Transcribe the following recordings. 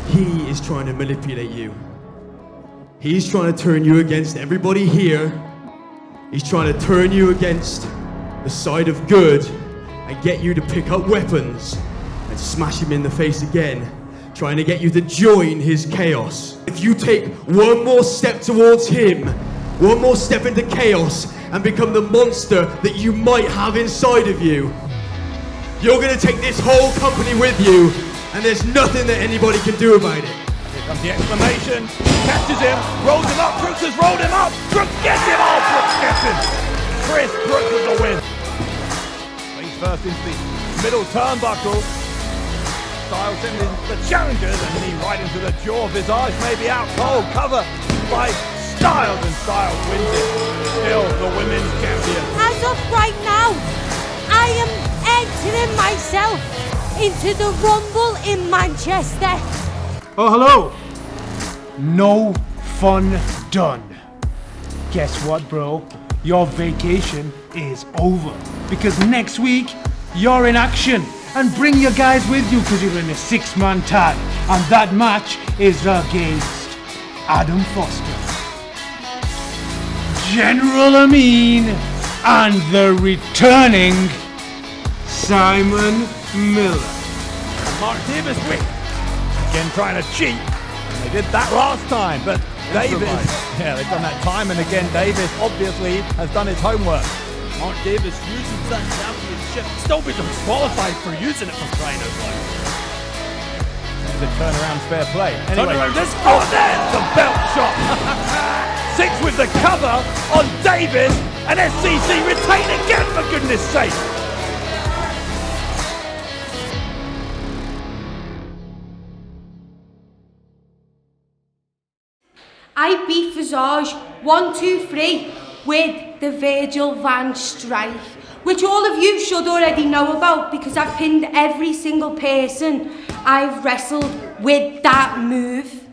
He is trying to manipulate you. He's trying to turn you against everybody here. He's trying to turn you against the side of good and get you to pick up weapons and smash him in the face again, trying to get you to join his chaos. If you take one more step towards him, one more step into chaos and become the monster that you might have inside of you, you're gonna take this whole company with you, and there's nothing that anybody can do about it. Here comes the exclamation, catches him, rolls him up, Crooks has rolled him up, Crooks gets him, oh, Crooks gets him! Chris Crooks with the win. He's first into the middle turnbuckle. Styles sending the challengers, and knee right into the jaw. Visage maybe out cold, cover by Styles, and Styles wins it. Still the women's champion. As of right now, I am entering myself into the Rumble in Manchester. Oh, hello. No fun done. Guess what, bro? Your vacation is over. Because next week, you're in action. And bring your guys with you because you're in a 6-man tag. And that match is against Adam Foster, General Ameen, and the returning Simon Miller. Mark Davis win. Again trying to cheat. They did that last time, but Davis, yeah, they've done that time and again. Davis obviously has done his homework. Mark Davis using that championship, still be disqualified for using it, for crying out loud. The turnaround's fair play. Anyway, Turnaround is oh, there's the belt shot. Six with the cover on Davis, and SCC retain again, for goodness sake. I beat Visage 1, 2, 3 with the Virgil Van Strike, which all of you should already know about because I've pinned every single person I've wrestled with that move.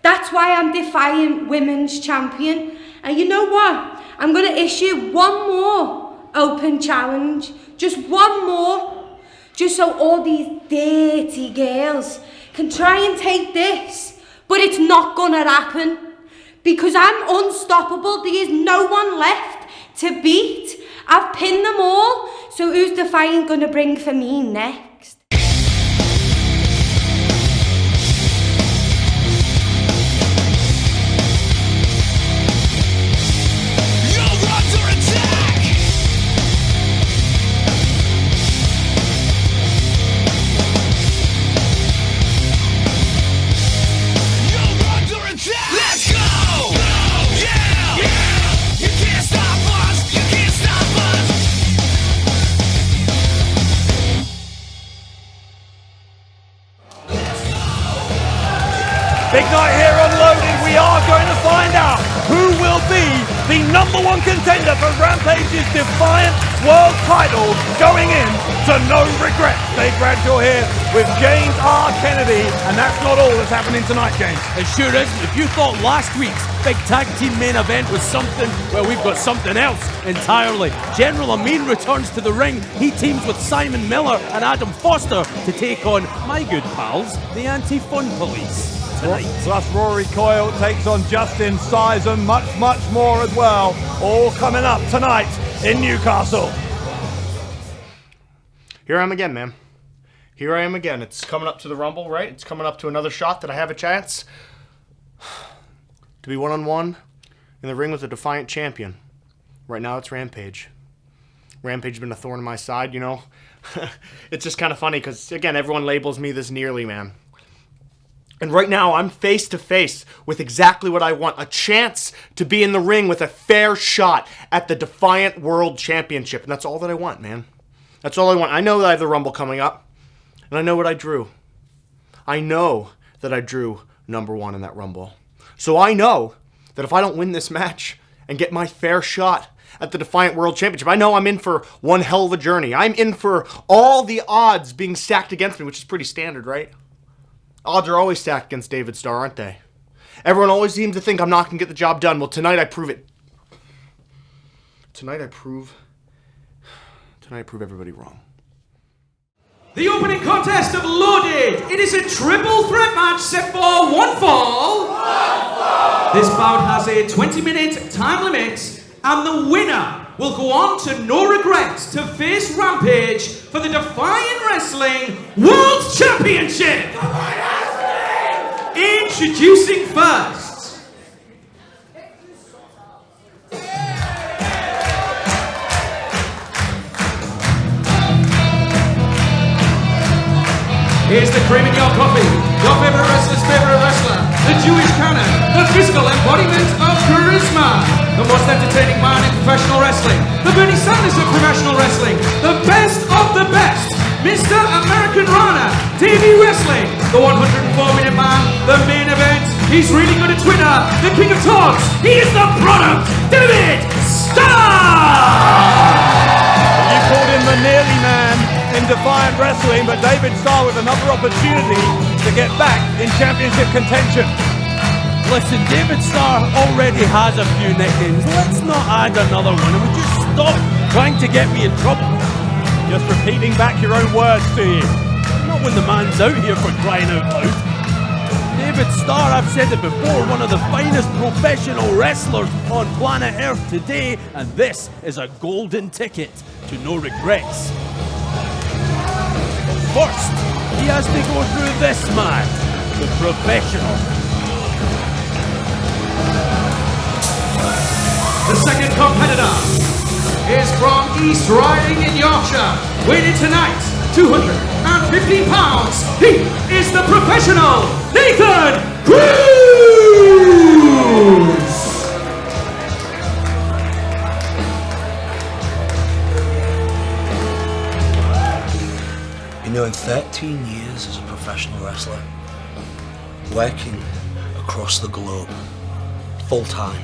That's why I'm Defiant Women's Champion. And you know what? I'm going to issue one more open challenge. Just one more. Just so all these dirty girls can try and take this. But it's not going to happen. Because I'm unstoppable. There is no one left to beat. I've pinned them all. So who's Defiant going to bring for me next? Big night here on Loaded. We are going to find out who will be the #1 contender for Rampage's Defiant World title going in to No Regrets. Dave Bradshaw here with James R. Kennedy, and that's not all that's happening tonight, James. It sure isn't. If you thought last week's big tag team main event was something, well, we've got something else entirely. General Ameen returns to the ring. He teams with Simon Miller and Adam Foster to take on my good pals, the Anti-Fun Police. Tonight. Plus Rory Coyle takes on Justin Sysum, much more as well. All coming up tonight in Newcastle. Here I am again, man. Here I am again. It's coming up to the Rumble, right? It's coming up to another shot that I have a chance to be one-on-one in the ring with a Defiant champion. Right now it's Rampage. Rampage has been a thorn in my side, you know. It's just kind of funny because, again, everyone labels me this nearly man. And right now, I'm face to face with exactly what I want. A chance to be in the ring with a fair shot at the Defiant World Championship. And that's all that I want, man. That's all I want. I know that I have the Rumble coming up. And I know what I drew. I know that I drew #1 in that Rumble. So I know that if I don't win this match and get my fair shot at the Defiant World Championship, I know I'm in for one hell of a journey. I'm in for all the odds being stacked against me, which is pretty standard, right? Odds are always stacked against David Starr, aren't they? Everyone always seems to think I'm not going to get the job done. Well, tonight I prove it. Tonight I prove everybody wrong. The opening contest of Loaded. It is a triple threat match set for one fall. This bout has a 20-minute time limit, and the winner will go on to No Regrets to face Rampage for the Defiant Wrestling World Championship. Introducing first. Here's the cream in your coffee, your favorite wrestler's favorite wrestler, the Jewish canon, the physical embodiment of charisma, the most entertaining man in professional wrestling, the Bernie Sanders of professional wrestling, the best of the best, Mr. American Rana, TV Wrestling, the 104-minute man, the main event, he's really good at Twitter, the king of talks, he is the product, David Starr! You called him the nearly man in Defiant Wrestling, but David Starr with another opportunity to get back in championship contention. Listen, David Starr already has a few nicknames. Let's not add another one, and would you stop trying to get me in trouble? Just repeating back your own words to you. Not when the man's out here for crying out loud. David Starr, I've said it before, one of the finest professional wrestlers on planet Earth today, and this is a golden ticket to No Regrets. First, he has to go through this man, the professional. The second competitor is from East Riding in Yorkshire, weighing tonight 250 pounds. He is the professional Nathan Cruz. You know, in 13 years as a professional wrestler, working across the globe, full-time,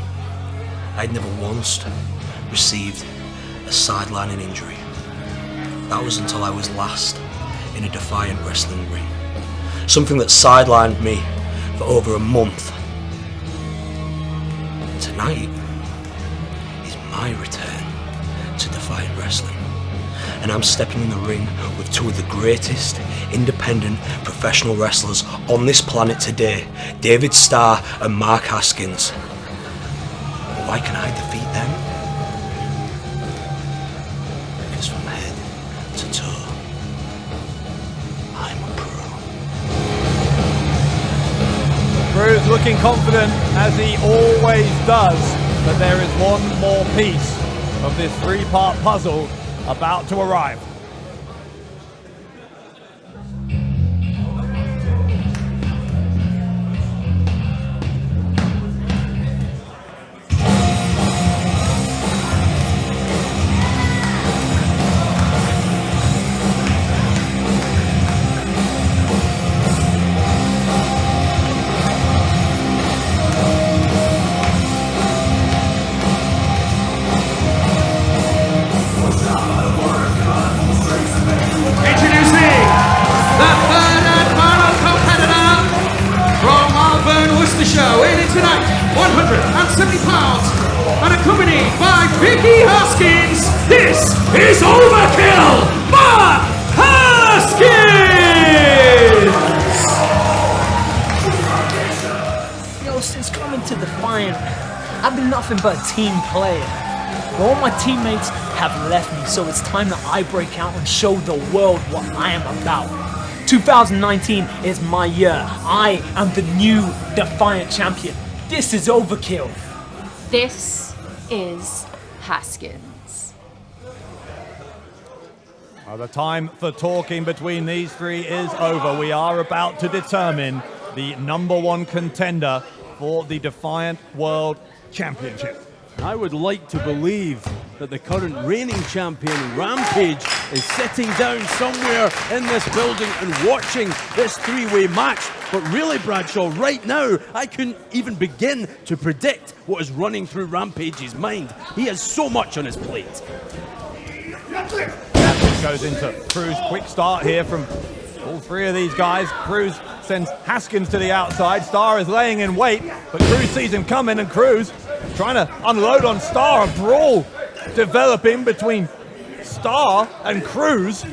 I'd never once received a sidelining injury. That was until I was last in a Defiant wrestling ring. Something that sidelined me for over a month. Tonight is my return to Defiant wrestling. And I'm stepping in the ring with two of the greatest independent professional wrestlers on this planet today, David Starr and Mark Haskins. But why can I defeat them? Because from head to toe, I'm a pro. Cruz looking confident as he always does, but there is one more piece of this three-part puzzle about to arrive. Tonight, 170 pounds, and accompanied by Mark Haskins, this is Overkill, Mark Haskins! You know, since coming to Defiant, I've been nothing but a team player. But all my teammates have left me, so it's time that I break out and show the world what I am about. 2019 is my year. I am the new Defiant champion. This is Overkill. This is Haskins. Well, the time for talking between these three is over. We are about to determine the #1 contender for the Defiant World Championship. I would like to believe that the current reigning champion, Rampage, is sitting down somewhere in this building and watching this three-way match. But really, Bradshaw, right now, I couldn't even begin to predict what is running through Rampage's mind. He has so much on his plate. Haskins goes into Cruz. Quick start here from all three of these guys. Cruz sends Haskins to the outside. Starr is laying in wait, but Cruz sees him coming, and Cruz trying to unload on Starr. A brawl developing between Starr and Cruz.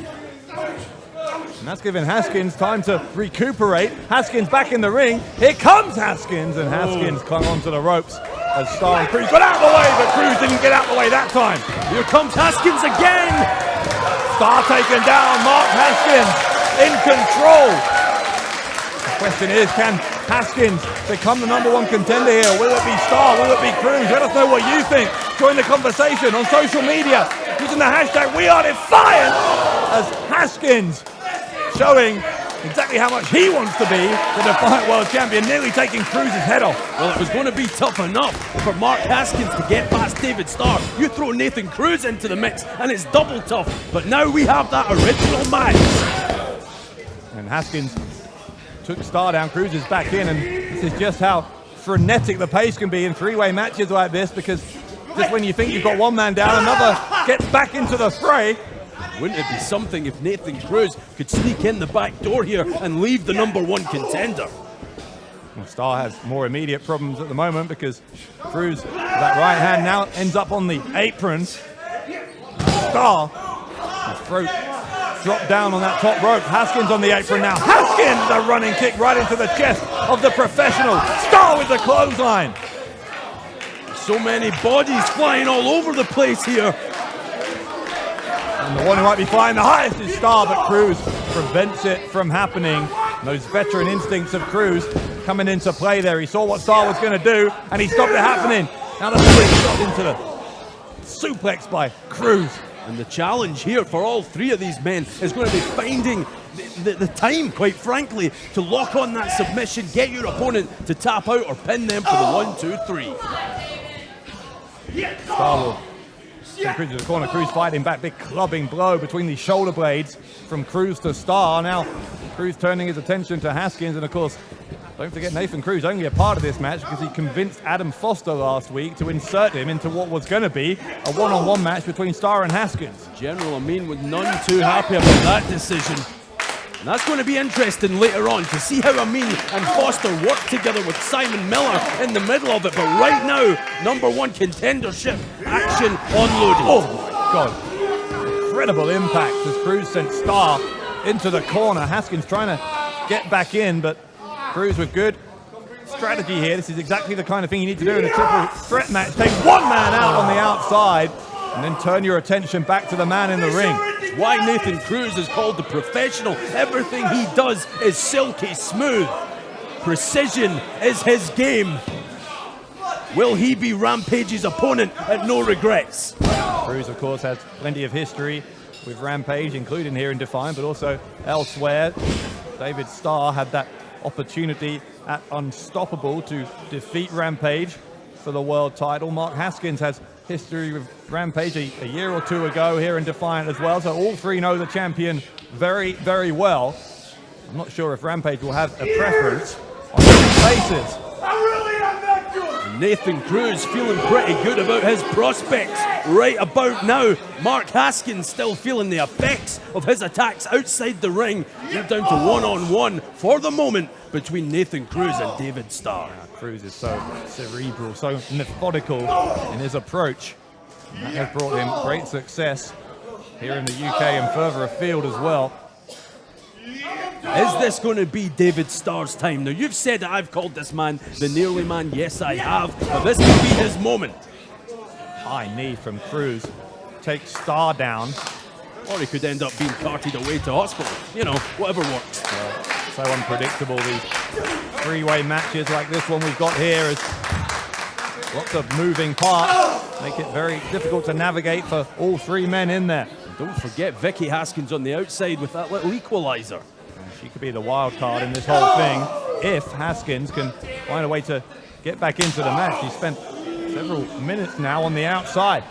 And that's giving Haskins time to recuperate. Haskins back in the ring. Here comes Haskins, and Haskins clung onto the ropes as Starr and Cruz got out of the way, but Cruz didn't get out of the way that time. Here comes Haskins again. Starr taken down, Mark Haskins in control. The question is, can Haskins become the #1 contender here? Will it be Starr? Will it be Cruz? Let us know what you think. Join the conversation on social media using the hashtag #WeAreDefiant as Haskins showing exactly how much he wants to be the Defiant World Champion, nearly taking Cruz's head off. Well, it was going to be tough enough for Mark Haskins to get past David Starr. You throw Nathan Cruz into the mix and it's double tough, but now we have that original match. And Haskins took Starr down, Cruz is back in, and this is just how frenetic the pace can be in three-way matches like this, because just when you think you've got one man down, another gets back into the fray. Wouldn't it be something if Nathan Cruz could sneak in the back door here and leave the #1 contender? Well, Starr has more immediate problems at the moment because Cruz, that right hand now ends up on the apron. Starr, his throat dropped down on that top rope. Haskins on the apron now. Haskins, a running kick right into the chest of the professional. Starr with the clothesline. So many bodies flying all over the place here. And the one who might be flying the highest is Starr, but Cruz prevents it from happening. Those veteran instincts of Cruz coming into play there. He saw what Starr was going to do, and he stopped it happening. Now the split shot into the suplex by Cruz. And the challenge here for all three of these men is going to be finding the time, quite frankly, to lock on that submission, get your opponent to tap out or pin them for the 1, 2, 3. Starr will send Cruz to the corner. Cruz fighting back, big clubbing blow between the shoulder blades from Cruz to Starr. Now Cruz turning his attention to Haskins, and of course, don't forget Nathan Cruz only a part of this match because he convinced Adam Foster last week to insert him into what was going to be a one-on-one match between Starr and Haskins. General Ameen was none too happy about that decision. And that's going to be interesting later on to see how Ameen and Foster work together with Simon Miller in the middle of it. But right now, #1 contendership action unloaded. Oh my God. Incredible impact as Cruz sent Starr into the corner. Haskins trying to get back in, but Cruz with good strategy here. This is exactly the kind of thing you need to do in a triple threat match. Take one man out on the outside and then turn your attention back to the man in the ring. It's why Nathan Cruz is called the professional. Everything he does is silky smooth. Precision is his game. Will he be Rampage's opponent at no regrets? Cruz, of course, has plenty of history with Rampage, including here in Defiant, but also elsewhere. David Starr had that opportunity at Unstoppable to defeat Rampage for the world title. Mark Haskins has history with Rampage a year or two ago here in Defiant as well, so all three know the champion very, very well. I'm not sure if Rampage will have a preference on these bases. Nathan Cruz feeling pretty good about his prospects right about now. Mark Haskins still feeling the effects of his attacks outside the ring. We're down to one-on-one for the moment between Nathan Cruz and David Starr. Cruz is so cerebral, so methodical in his approach. And that has brought him great success here in the UK and further afield as well. Is this going to be David Starr's time? Now, you've said that I've called this man the nearly man. Yes, I have. But this could be his moment. High knee from Cruz takes Starr down. Or he could end up being carted away to hospital. You know, whatever works. So unpredictable, these three-way matches like this one we've got here. Is lots of moving parts. Make it very difficult to navigate for all three men in there. Don't forget Vicky Haskins on the outside with that little equalizer. She could be the wild card in this whole thing if Haskins can find a way to get back into the match. He spent several minutes now on the outside.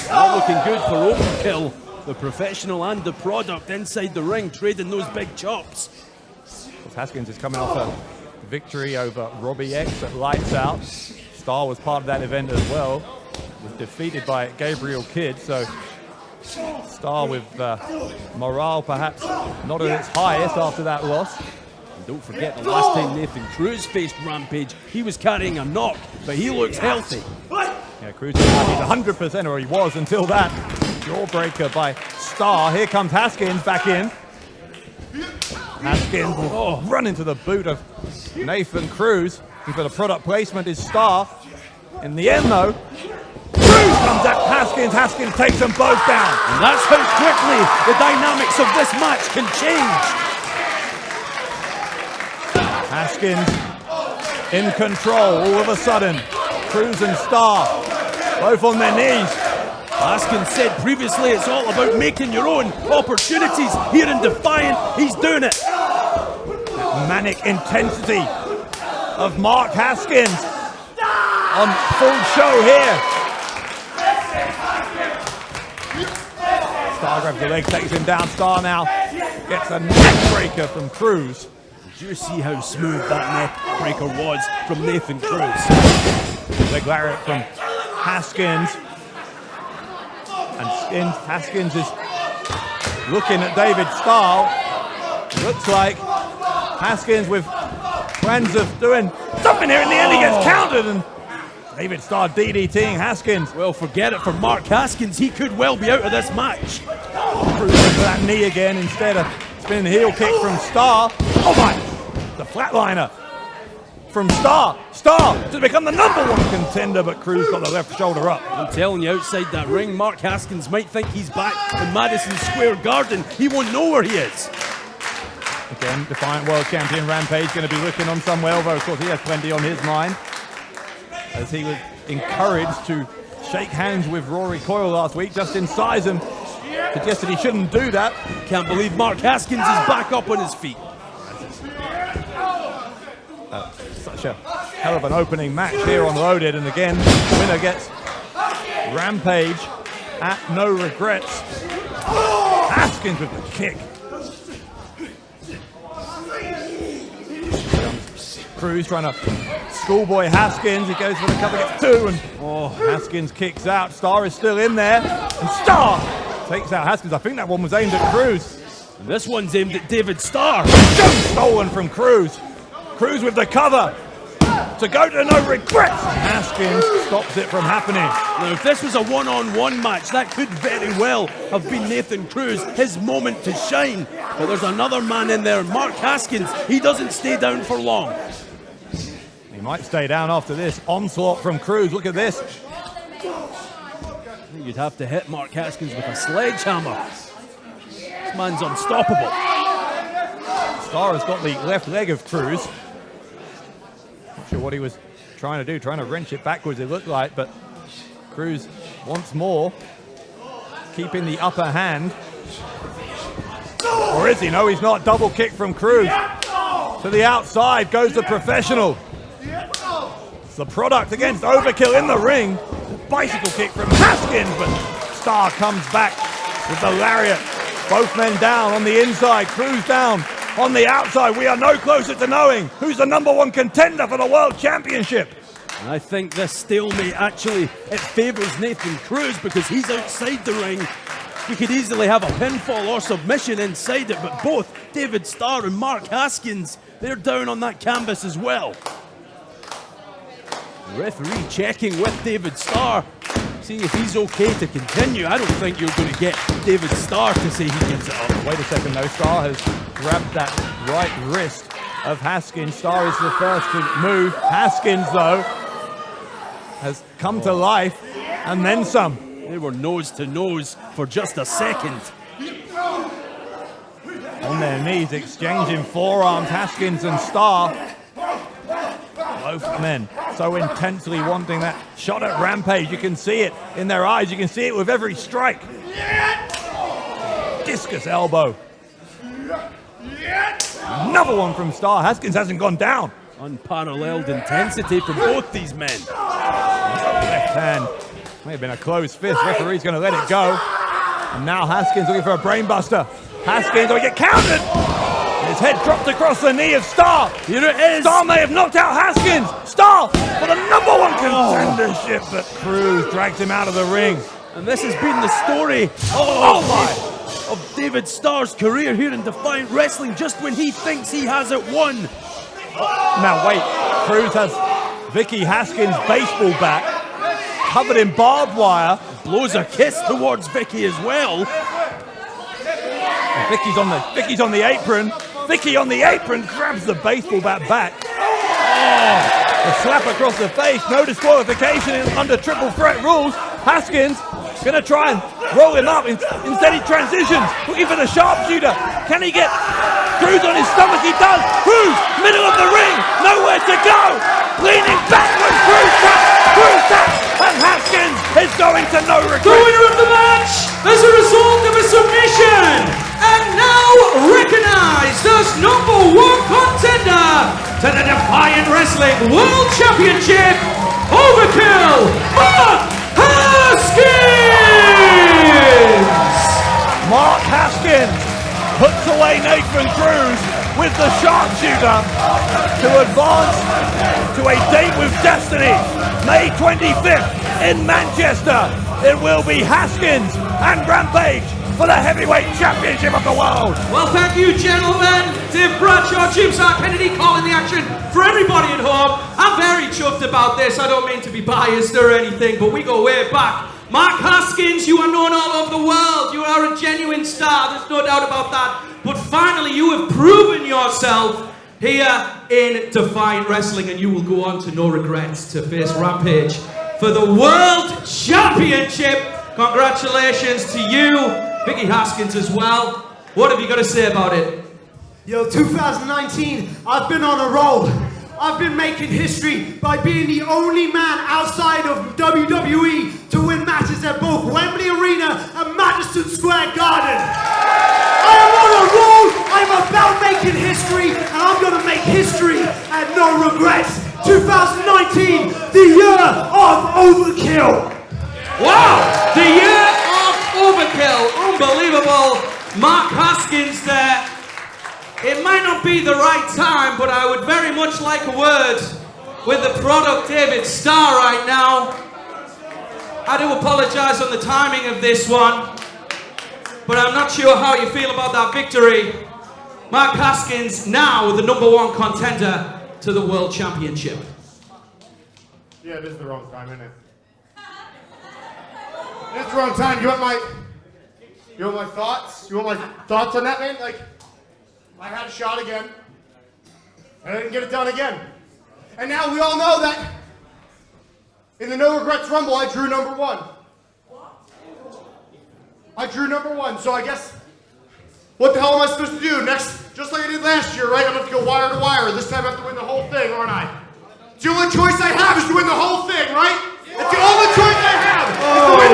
Not looking good for Overkill, the professional and the product inside the ring, trading those big chops. Haskins is coming off a victory over Robbie X at Lights Out. Starr was part of that event as well. Was defeated by Gabriel Kidd, so Starr with morale perhaps not at its highest after that loss. And don't forget the last time Nathan Cruz faced Rampage, he was carrying a knock, but he looks healthy. Yeah, Cruz is 100%, or he was until that jawbreaker by Starr. Here comes Haskins back in. Haskins will run into the boot of Nathan Cruz. And for the product placement is Starr. In the end, though, Cruz comes at Haskins. Haskins takes them both down. And that's how quickly the dynamics of this match can change. Haskins in control all of a sudden. Cruz and Starr both on their knees. Haskins said previously it's all about making your own opportunities. Here in Defiant, he's doing it. That manic intensity of Mark Haskins on full show here. Starr grabs the leg, takes him down. Starr now gets a neck breaker from Cruz. Did you see how smooth that neck breaker was from Nathan Cruz? Leg lariat from Haskins. And Haskins is looking at David Starr. Looks like Haskins with plans of doing something here. In the end, he gets countered, and David Starr DDTing Haskins. Well, forget it for Mark Haskins. He could well be out of this match. Cruz into that knee again instead of spinning the heel kick from Starr. Oh my! The flatliner from Starr. Starr to become the #1 contender, but Cruz got the left shoulder up. I'm telling you, outside that ring, Mark Haskins might think he's back in Madison Square Garden. He won't know where he is. Again, Defiant World Champion Rampage going to be looking on somewhere, although of course he has plenty on his mind, as he was encouraged to shake hands with Rory Coyle last week. Justin Sysum suggested he shouldn't do that. Can't believe Mark Haskins is back up on his feet. Such a hell of an opening match here on Loaded, and again, the winner gets Rampage at no regrets. Haskins with the kick. Cruz trying to schoolboy Haskins. He goes for the cover, gets two, and Haskins kicks out. Starr is still in there, and Starr takes out Haskins. I think that one was aimed at Cruz. And this one's aimed at David Starr. Stolen from Cruz. Cruz with the cover to go to no regrets. Haskins stops it from happening. Now, if this was a one-on-one match, that could very well have been Nathan Cruz, his moment to shine. But there's another man in there, Mark Haskins. He doesn't stay down for long. He might stay down after this. Onslaught from Cruz. Look at this. You'd have to hit Mark Haskins with a sledgehammer. This man's unstoppable. Starr has got the left leg of Cruz. Not sure what he was trying to do, trying to wrench it backwards, it looked like, but Cruz once more keeping the upper hand. Or is he? No, he's not. Double kick from Cruz. To the outside goes the professional. It's the product against Overkill in the ring. Bicycle kick from Haskins, but Starr comes back with the lariat. Both men down on the inside, Cruz down on the outside. We are no closer to knowing who's the #1 contender for the World Championship. And I think this stalemate actually, it favours Nathan Cruz because he's outside the ring. We could easily have a pinfall or submission inside it, but both David Starr and Mark Haskins, they're down on that canvas as well. The referee checking with David Starr, seeing if he's okay to continue. I don't think you're going to get David Starr to say he gives it up. Wait a second though, Starr has grabbed that right wrist of Haskins. Starr is the first to move. Haskins though has come to life and then some. They were nose to nose for just a second. On their knees, exchanging forearms, Haskins and Starr. Both men so intensely wanting that shot at Rampage. You can see it in their eyes. You can see it with every strike. Discus elbow. Another one from Starr. Haskins hasn't gone down. Unparalleled intensity from both these men. Left hand. May have been a closed fist. Referee's going to let it go. And now Haskins looking for a brainbuster. Haskins will get countered. His head dropped across the knee of Starr. Here it is. Starr may have knocked out Haskins. Starr for the #1 contendership, but Cruz drags him out of the ring. And this has been the story of David Starr's career here in Defiant Wrestling, just when he thinks he has it won. Now wait, Cruz has Vicky Haskins' baseball bat covered in barbed wire. Blows a kiss towards Vicky as well. Vicky's on the apron. Vicky on the apron grabs the baseball bat back. Oh, a slap across the face. No disqualification under triple threat rules. Haskins gonna try and roll him up. Instead he transitions, looking for the sharpshooter. Can he get Cruz on his stomach? He does. Cruz, middle of the ring, nowhere to go. Leaning backwards, Cruz tap, and Haskins is going to no regret. The winner of the match as a result of a submission, and now recognized as #1 contender to the Defiant Wrestling World Championship, Overkill, Mark Haskins! Mark Haskins puts away Nathan Cruz with the sharpshooter to advance to a date with destiny. May 25th in Manchester. It will be Haskins and Rampage for the Heavyweight Championship of the World. Well, thank you, gentlemen. Dave Bradshaw, Jim Kennedy calling the action for everybody at home. I'm very chuffed about this. I don't mean to be biased or anything, but we go way back. Mark Haskins, you are known all over the world. You are a genuine star. There's no doubt about that. But finally, you have proven yourself here in Defiant Wrestling, and you will go on to No Regrets to face Rampage for the World Championship. Congratulations to you, Vicky Haskins, as well. What have you got to say about it? Yo, 2019, I've been on a roll. I've been making history by being the only man outside of WWE to win matches at both Wembley Arena and Madison Square Garden. I am on a roll. I'm about making history, and I'm going to make history at No Regrets. 2019, the year of Overkill. Wow, the year of Overkill. Unbelievable. Mark Haskins there. It might not be the right time, but I would very much like a word with the product David Starr right now. I do apologise on the timing of this one, but I'm not sure how you feel about that victory. Mark Haskins now the #1 contender to the World Championship. Yeah, it is the wrong time, isn't it? It's the wrong time. You want my thoughts? You want my thoughts on that, man? Like, I had a shot again, and I didn't get it done again. And now we all know that in the No Regrets Rumble, I drew #1. I drew #1, so I guess, what the hell am I supposed to do? Next, just like I did last year, right? I'm going to go wire to wire. This time I have to win the whole thing, aren't I? The only choice I have is to win the whole thing, right? It's the only choice I have. Oh my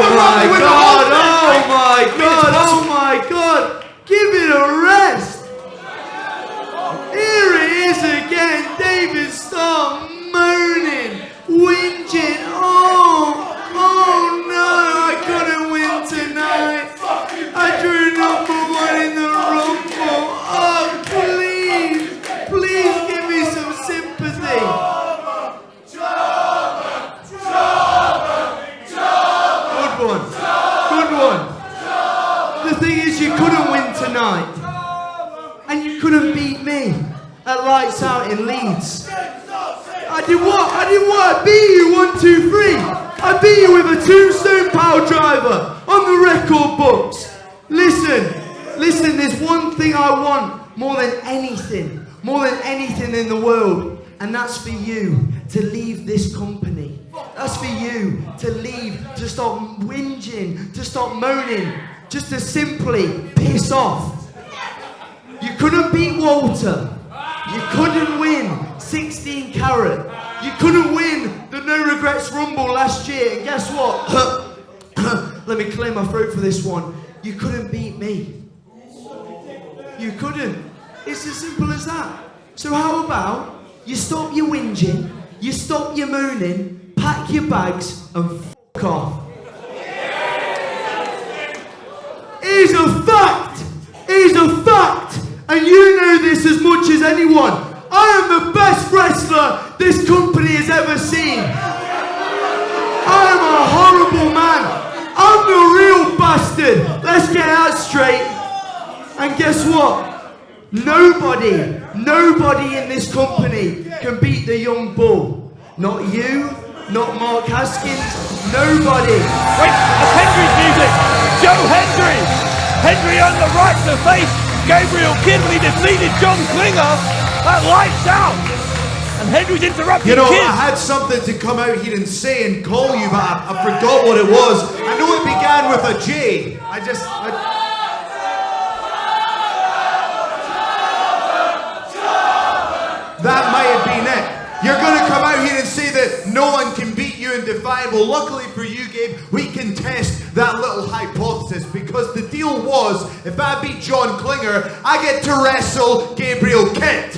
God, oh my God, oh my God. Give it a rest. Here it is again, David Starr moaning, whinging. Oh no, I couldn't win tonight. I drew #1 in the Rumble. Oh, please give me some sympathy. Good one. The thing is, you couldn't win tonight. And you couldn't beat me at Lights Out in Leeds. I did what? I beat you 1, 2, 3. I beat you with a tombstone power driver on the record books. Listen, there's one thing I want more than anything in the world, and that's for you to leave this company. That's for you to leave, to stop whinging, to stop moaning, just to simply piss off. You couldn't beat Walter. You couldn't win 16 Carat. You couldn't win the No Regrets Rumble last year. And guess what? Let me clear my throat for this one. You couldn't beat me. You couldn't. It's as simple as that. So how about you stop your whinging, you stop your moaning, pack your bags and fuck off. It is a fact. It is a fact. And you know this as much as anyone. I am the best wrestler this company has ever seen. I am a horrible man. I'm the real bastard. Let's get that straight. And guess what? Nobody in this company can beat the young bull. Not you, not Mark Haskins, nobody. Wait, that's Hendry's music. Joe Hendry. Hendry on the right to face Gabriel Kidd when he defeated John Klinger. That lights out. And Henry's interrupting You know, Kidd. I had something to come out here and say and call you, but I forgot what it was. I know it began with a J. That might have been it. You're going to come out here and say that no one can beat you in Defiant. Well, luckily for you, Gabe, we can test that little hypothesis, because the deal was, if I beat John Klinger, I get to wrestle Gabriel Kidd.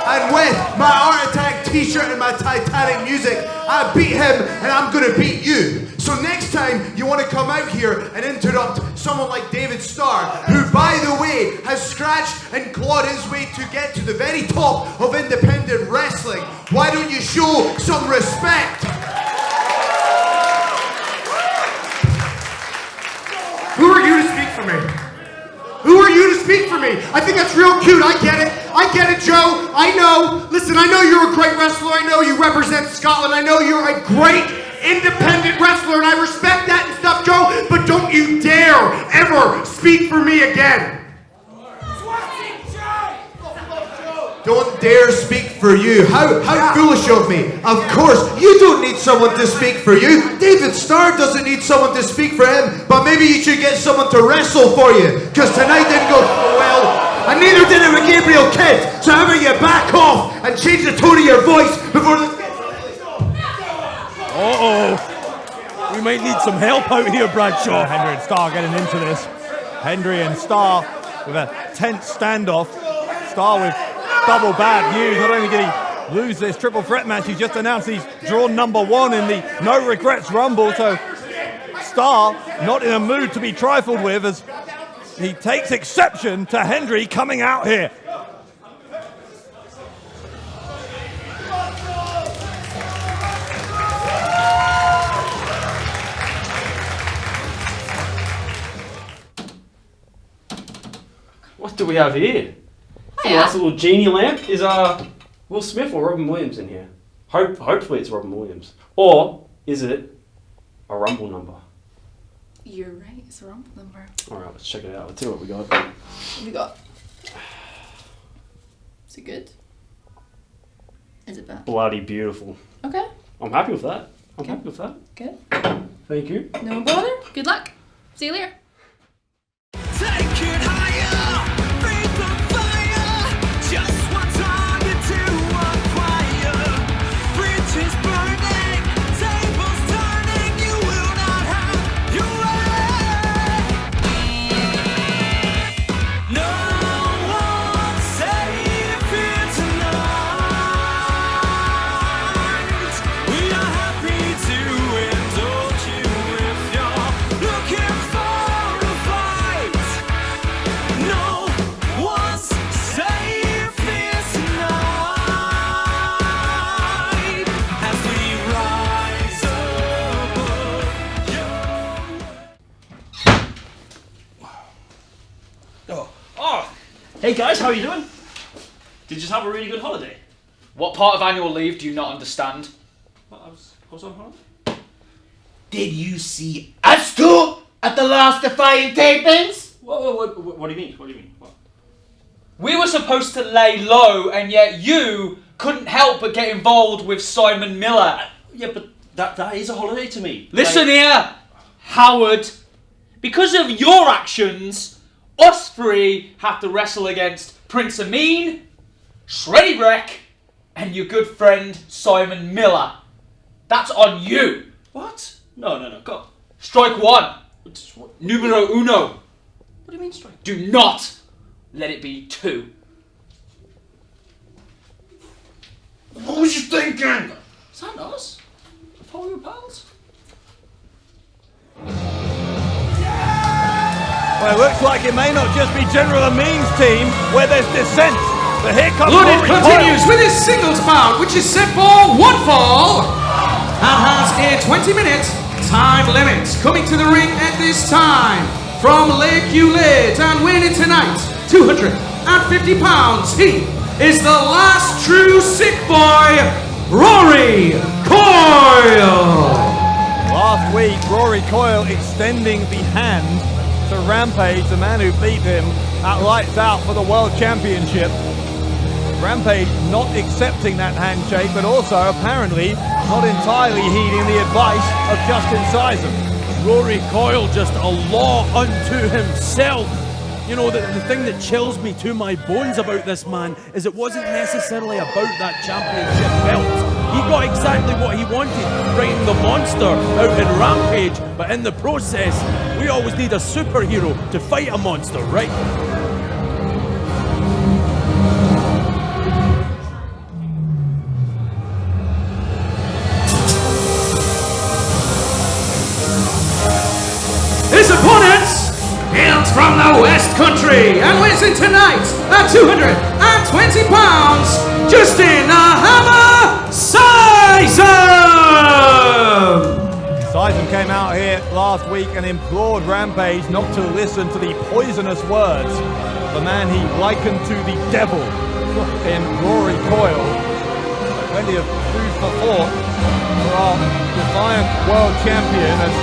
And with my Art Attack t-shirt and my Titanic music, I beat him and I'm gonna beat you. So next time you want to come out here and interrupt someone like David Starr, who by the way has scratched and clawed his way to get to the very top of independent wrestling, why don't you show some respect? Who are you to speak for me? Who are you to speak for me? I think that's real cute. I get it, Joe. I know. Listen, I know you're a great wrestler. I know you represent Scotland. I know you're a great independent wrestler, and I respect that and stuff, Joe. But don't you dare ever speak for me again. Don't dare speak for you. How foolish of me. Of course, you don't need someone to speak for you. David Starr doesn't need someone to speak for him, but maybe you should get someone to wrestle for you, because tonight didn't go so well, and neither did it with Gabriel Kidd. So how about you back off and change the tone of your voice before this gets... Uh-oh. We might need some help out here, Bradshaw. Hendry and Starr getting into this. Hendry and Starr with a tense standoff. Starr with double bad news. Not only did he lose this triple threat match, he's just announced he's drawn number 1 in the No Regrets Rumble. So Starr not in a mood to be trifled with, as he takes exception to Hendry coming out here. What do we have here? A nice little genie lamp. Is Will Smith or Robin Williams in here? Hopefully it's Robin Williams. Or is it a Rumble number? You're right, it's a Rumble number. Alright, let's check it out. Let's see what we got. What have we got? Is it good? Is it bad? Bloody beautiful. Okay. I'm happy with that. I'm happy with that. Good. Thank you. No bother. Good luck. See you later. Hey guys, how are you doing? Did you just have a really good holiday? What part of annual leave do you not understand? I was on holiday. Did you see us two at the last Defiant tapings? What do you mean? What do you mean? What? We were supposed to lay low, and yet you couldn't help but get involved with Simon Miller. Yeah, but that is a holiday to me. Listen here, Howard. Because of your actions, us three have to wrestle against Prince Ameen, Shreddy Breck, and your good friend Simon Miller. That's on you. What? No, go. Strike one. Numero uno. What do you mean strike? Do not let it be two. What was you thinking? Is that us? I thought we were pals. Well, it looks like it may not just be General Ameen's team where there's dissent. But here comes Loaded Rory continues Coyle. with his singles bout, which is set for one fall and has a 20-minute time limit. Coming to the ring at this time from Lake Ulid and winning tonight, 250 pounds. He is the last true sick boy, Rory Coyle. Last week, Rory Coyle extending the hand to Rampage, the man who beat him at Lights Out for the World Championship. Rampage not accepting that handshake, but also apparently not entirely heeding the advice of Justin Sysum. Rory Coyle just a law unto himself. You know, the thing that chills me to my bones about this man is it wasn't necessarily about that championship belt. He got exactly what he wanted, bringing the monster out in Rampage, but in the process, we always need a superhero to fight a monster, right? His opponents hails from the West Country and weighs in tonight at 220 pounds, Justin the Hammer Sysum! Sysum came out here last week and implored Rampage not to listen to the poisonous words of the man he likened to the devil in Rory Coyle. Plenty of food for thought for our Defiant world champion as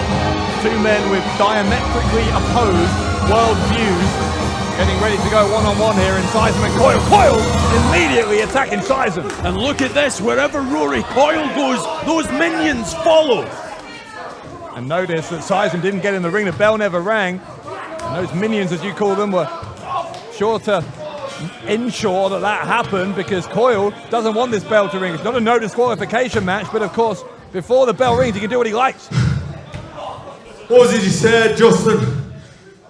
two men with diametrically opposed world views getting ready to go one-on-one here in Sysum and Coyle. Coyle immediately attacking Sysum. And look at this, wherever Rory Coyle goes, those minions follow. And notice that Sysum didn't get in the ring, the bell never rang. And those minions, as you call them, were sure to ensure that that happened because Coyle doesn't want this bell to ring. It's not a no disqualification match, but of course, before the bell rings, he can do what he likes. What was it you said, Justin?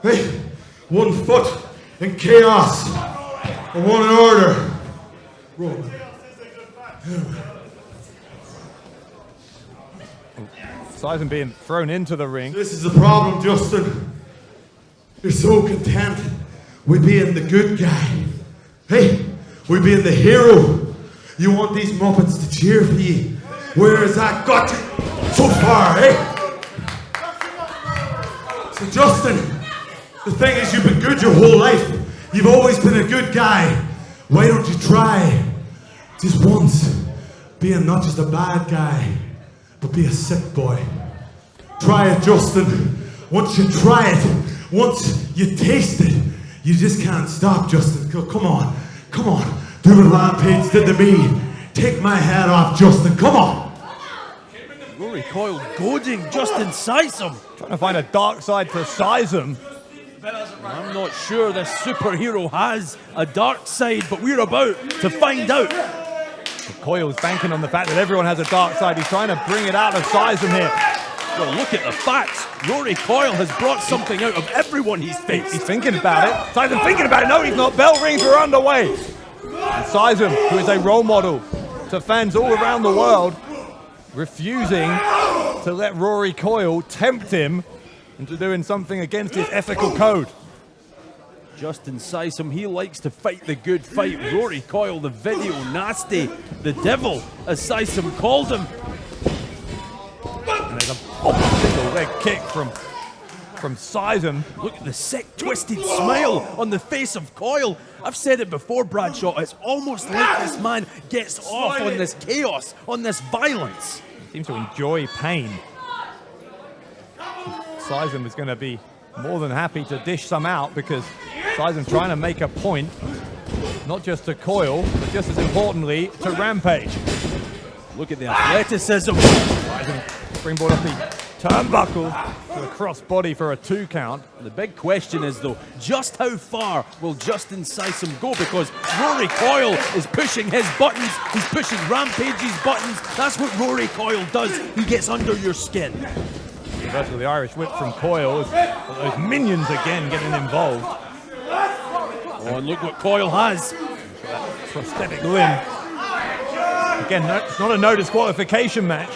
Hey, 1 foot in chaos, and 1 in order. Sysum being thrown into the ring. This is the problem, Justin. You're so content with being the good guy. Hey, with being the hero. You want these Muppets to cheer for you. Where has that got you so far, eh? So Justin, the thing is you've been good your whole life. You've always been a good guy. Why don't you try, just once, being not just a bad guy, but be a sick boy. Try it, Justin. Once you try it, once you taste it, you just can't stop, Justin. Come on, come on. Do what Rampage did to me. Take my hat off, Justin. Come on. Rory Coyle goading Justin Sysum. Trying to find a dark side to Sysum. I'm not sure this superhero has a dark side, but we're about to find out. Coyle's banking on the fact that everyone has a dark side. He's trying to bring it out of Sysum here. Well, look at the facts. Rory Coyle has brought something out of everyone he's faced. He's thinking about it. Sysum thinking about it. No, he's not. Bell rings are underway. And Sysum, who is a role model to fans all around the world, refusing to let Rory Coyle tempt him into doing something against his ethical code. Justin Sysum, he likes to fight the good fight. Rory Coyle, the video nasty, the devil, as Sysum called him. And there's a single leg kick from Sysum. Look at the sick, twisted smile on the face of Coyle. I've said it before, Bradshaw, it's almost like this man gets off on this chaos, on this violence. He seems to enjoy pain. Sysum is going to be more than happy to dish some out because Sysum's trying to make a point, not just to Coyle, but just as importantly, to Rampage. Look at the athleticism. Sysum springboard off the turnbuckle to the cross body for a 2 count. The big question is, though, just how far will Justin Sysum go? Because Rory Coyle is pushing his buttons, he's pushing Rampage's buttons. That's what Rory Coyle does. He gets under your skin. Reversal of the Irish whip from Coyle. Those minions again getting involved. Oh, and look what Coyle has. Prosthetic limb. Again, it's not a no disqualification match.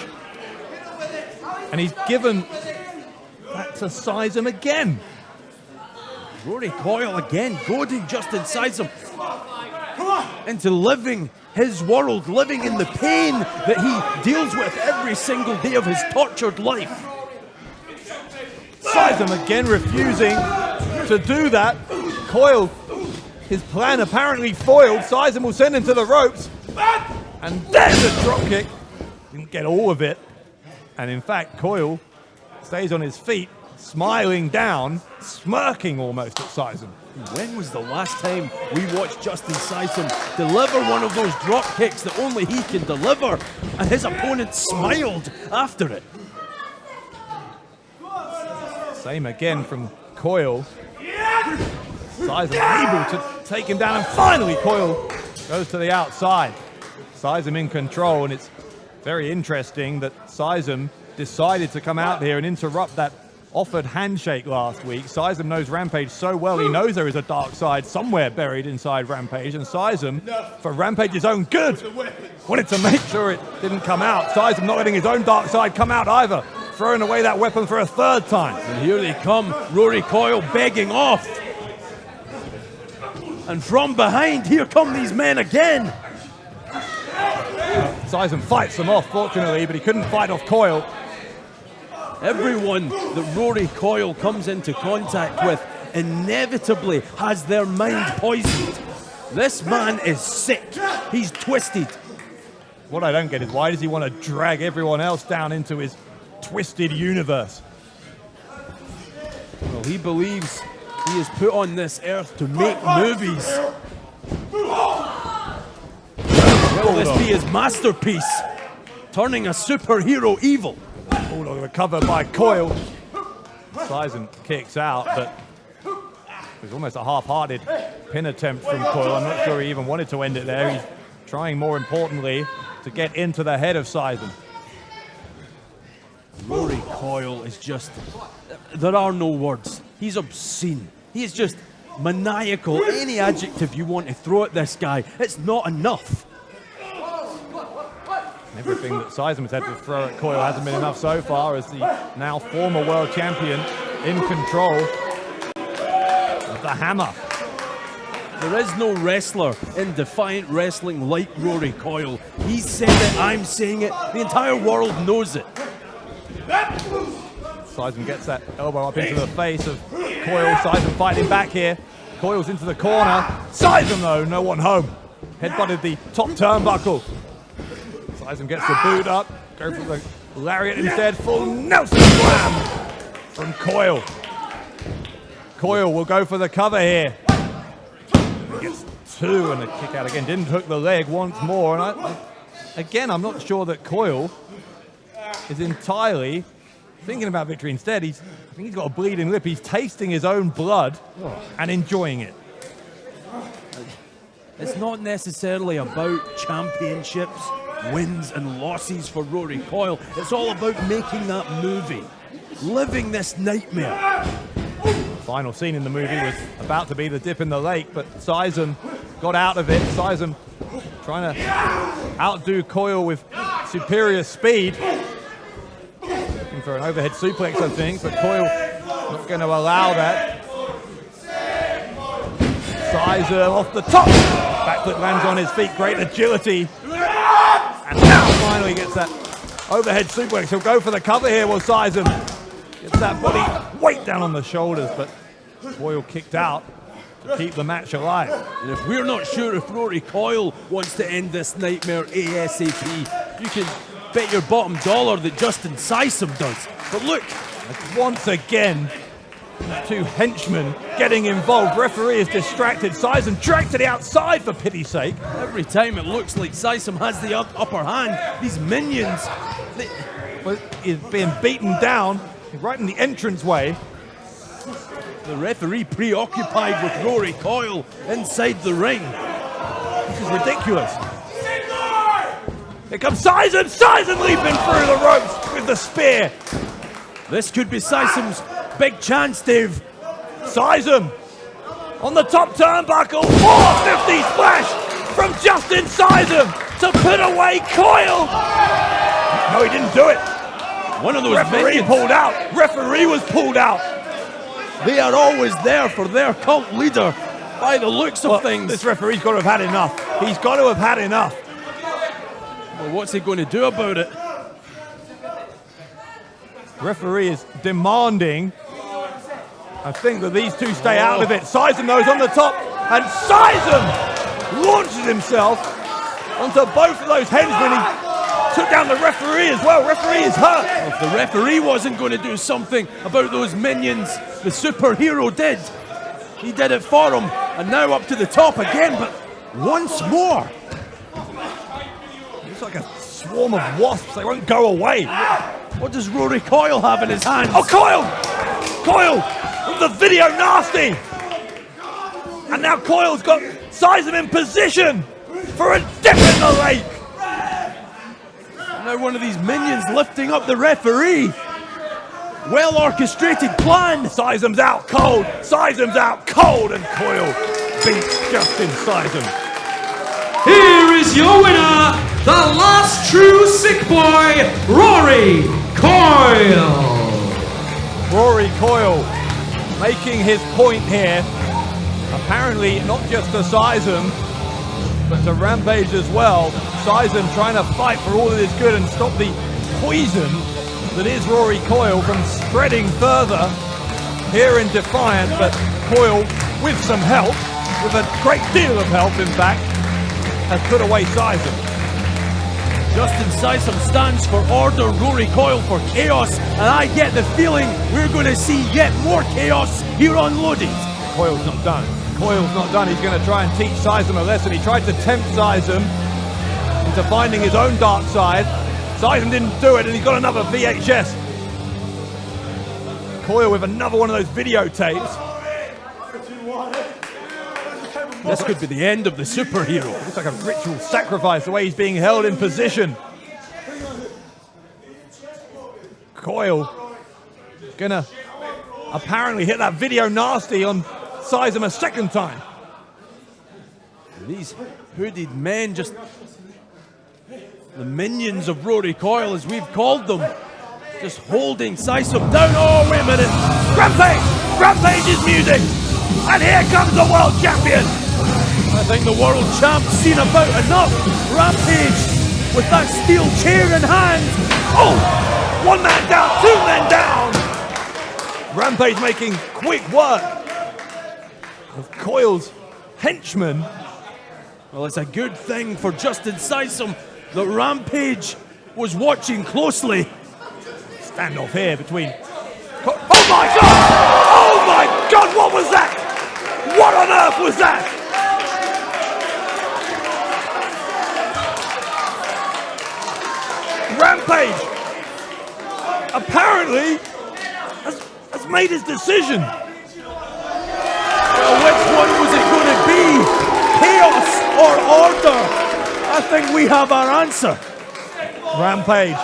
And he's given that to Sysum again. Rory Coyle again goading Justin Sysum into living his world, living in the pain that he deals with every single day of his tortured life. Sysum again refusing to do that. Coyle, his plan apparently foiled. Sysum will send him to the ropes. And there's a dropkick. Didn't get all of it. And in fact, Coyle stays on his feet, smiling down, smirking almost at Sysum. When was the last time we watched Justin Sysum deliver one of those drop kicks that only he can deliver, and his opponent smiled after it? Same again from Coyle. Sysum able to take him down, and finally Coyle goes to the outside. Sysum in control, and it's very interesting that Sysum decided to come out here and interrupt that offered handshake last week. Sysum knows Rampage so well, he knows there is a dark side somewhere buried inside Rampage, and Sysum, for Rampage's own good, wanted to make sure it didn't come out. Sysum not letting his own dark side come out either, throwing away that weapon for a third time. And here they come, Rory Coyle begging off. And from behind, here come these men again. Sysum fights them off, fortunately, but he couldn't fight off Coyle. Everyone that Rory Coyle comes into contact with inevitably has their mind poisoned. This man is sick. He's twisted. What I don't get is why does he want to drag everyone else down into his twisted universe? Well, he believes he is put on this earth to make movies. Will this be his masterpiece? Turning a superhero evil. Bulldog recovered by Coyle. Sysum kicks out, but it was almost a half-hearted pin attempt from Coyle. I'm not sure he even wanted to end it there. He's trying, more importantly, to get into the head of Sysum. Rory Coyle is just... There are no words. He's obscene. He is just maniacal. Any adjective you want to throw at this guy, it's not enough. Everything that Sysum has had to throw at Coyle hasn't been enough so far, as the now former world champion in control of the hammer. There is no wrestler in Defiant Wrestling like Rory Coyle. He said it, I'm saying it, the entire world knows it. Sysum gets that elbow up into the face of Coyle. Sysum fighting back here. Coyle's into the corner. Sysum, though, no one home. Headbutted the top turnbuckle. Sysum gets the boot up. Go for the lariat instead. Full Nelson slam from Coyle. Coyle will go for the cover here. He gets two and a kick out again. Didn't hook the leg once more. And again, I'm not sure that Coyle is entirely thinking about victory. Instead, I think he's got a bleeding lip. He's tasting his own blood and enjoying it. It's not necessarily about championships, wins and losses for Rory Coyle. It's all about making that movie, living this nightmare. Final scene in the movie was about to be the dip in the lake, but Sysum got out of it. Sysum trying to outdo Coyle with superior speed. Looking for an overhead suplex, I think, but Coyle not going to allow that. Sysum off the top. Backflip lands on his feet, great agility. And now finally gets that overhead suplex. He'll go for the cover here while Sysum gets that body weight down on the shoulders, but Coyle kicked out to keep the match alive. And if we're not sure if Rory Coyle wants to end this nightmare ASAP, you can bet your bottom dollar that Justin Sysum does. But look, once again, two henchmen getting involved. Referee is distracted. Sysum dragged to the outside, for pity's sake. Every time it looks like Sysum has the upper hand, these minions... He's being beaten down right in the entranceway. The referee preoccupied with Rory Coyle inside the ring. This is ridiculous. Here comes Sysum! Sysum leaping through the ropes with the spear. This could be Sysum's big chance, Dave. Sysum on the top turnbuckle. 450 splash from Justin Sysum to put away Coyle. No, he didn't do it. One of those referee pulled out. Referee was pulled out. They are always there for their cult leader, by the looks of things. This referee's got to have had enough. He's got to have had enough. Well, what's he going to do about it? Referee is demanding, I think, that these two stay out of it. Sysum knows on the top, and Sysum launches himself onto both of those henchmen. He took down the referee as well. Referee is hurt. Well, if the referee wasn't going to do something about those minions, the superhero did. He did it for him, and now up to the top again, but once more. It's like a swarm of wasps. They won't go away. What does Rory Coyle have in his hands? Oh, Coyle! Coyle with the video nasty! And now Coyle's got Sysum in position for a dip in the lake! Now one of these minions lifting up the referee. Well orchestrated plan. Sysum's out cold. Sysum's out cold, and Coyle beats Justin Sysum. Here is your winner, the last true sick boy, Rory Coyle. Rory Coyle making his point here. Apparently not just to Sysum, but to Rampage as well. Sysum trying to fight for all that is good and stop the poison that is Rory Coyle from spreading further here in Defiant, but Coyle, with some help, with a great deal of help in fact, has put away Sysum. Justin Sysum stands for order, Rory Coyle for chaos, and I get the feeling we're going to see yet more chaos here on Loaded. Coyle's not done. Coyle's not done. He's going to try and teach Sysum a lesson. He tried to tempt Sysum into finding his own dark side. Sysum didn't do it, and he's got another VHS. Coyle with another one of those videotapes. This could be the end of the superhero. It's like a ritual sacrifice, the way he's being held in position. Coyle gonna apparently hit that video nasty on Sysum a second time. These hooded men, just the minions of Rory Coyle, as we've called them, just holding Sysum down. Oh, wait a minute. Rampage! Rampage's music! And here comes the world champion! I think the world champ's seen about enough. Rampage with that steel chair in hand. Oh! One man down, two men down! Rampage making quick work of Coyle's henchmen. Well, it's a good thing for Justin Sysum that Rampage was watching closely. Standoff here between... Oh my God! Oh my God, what was that? What on earth was that? Rampage apparently has made his decision. Well, which one was it going to be? Chaos or order? I think we have our answer. Rampage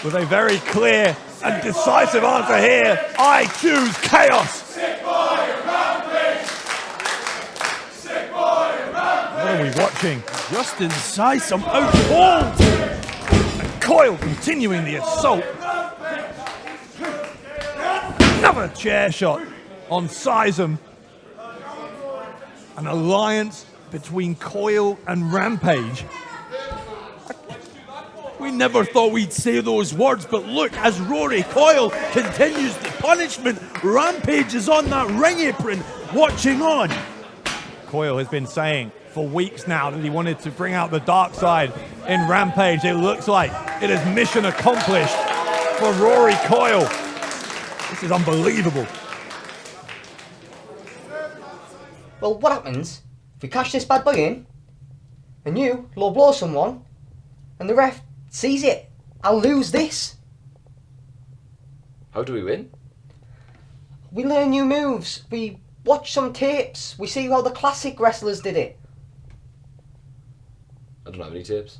with a very clear and decisive answer here. I choose chaos. What are we watching? Justin Sysum out cold. Coyle continuing the assault. Another chair shot on Sysum. An alliance between Coyle and Rampage. We never thought we'd say those words, but look, as Rory Coyle continues the punishment, Rampage is on that ring apron, watching on. Coyle has been saying for weeks now that he wanted to bring out the dark side in Rampage. It looks like it is mission accomplished for Rory Coyle. This is unbelievable. Well, what happens if we cash this bad boy in, and you low blow someone, and the ref sees it? I'll lose this. How do we win? We learn new moves. We watch some tapes. We see how the classic wrestlers did it. I don't have any tapes.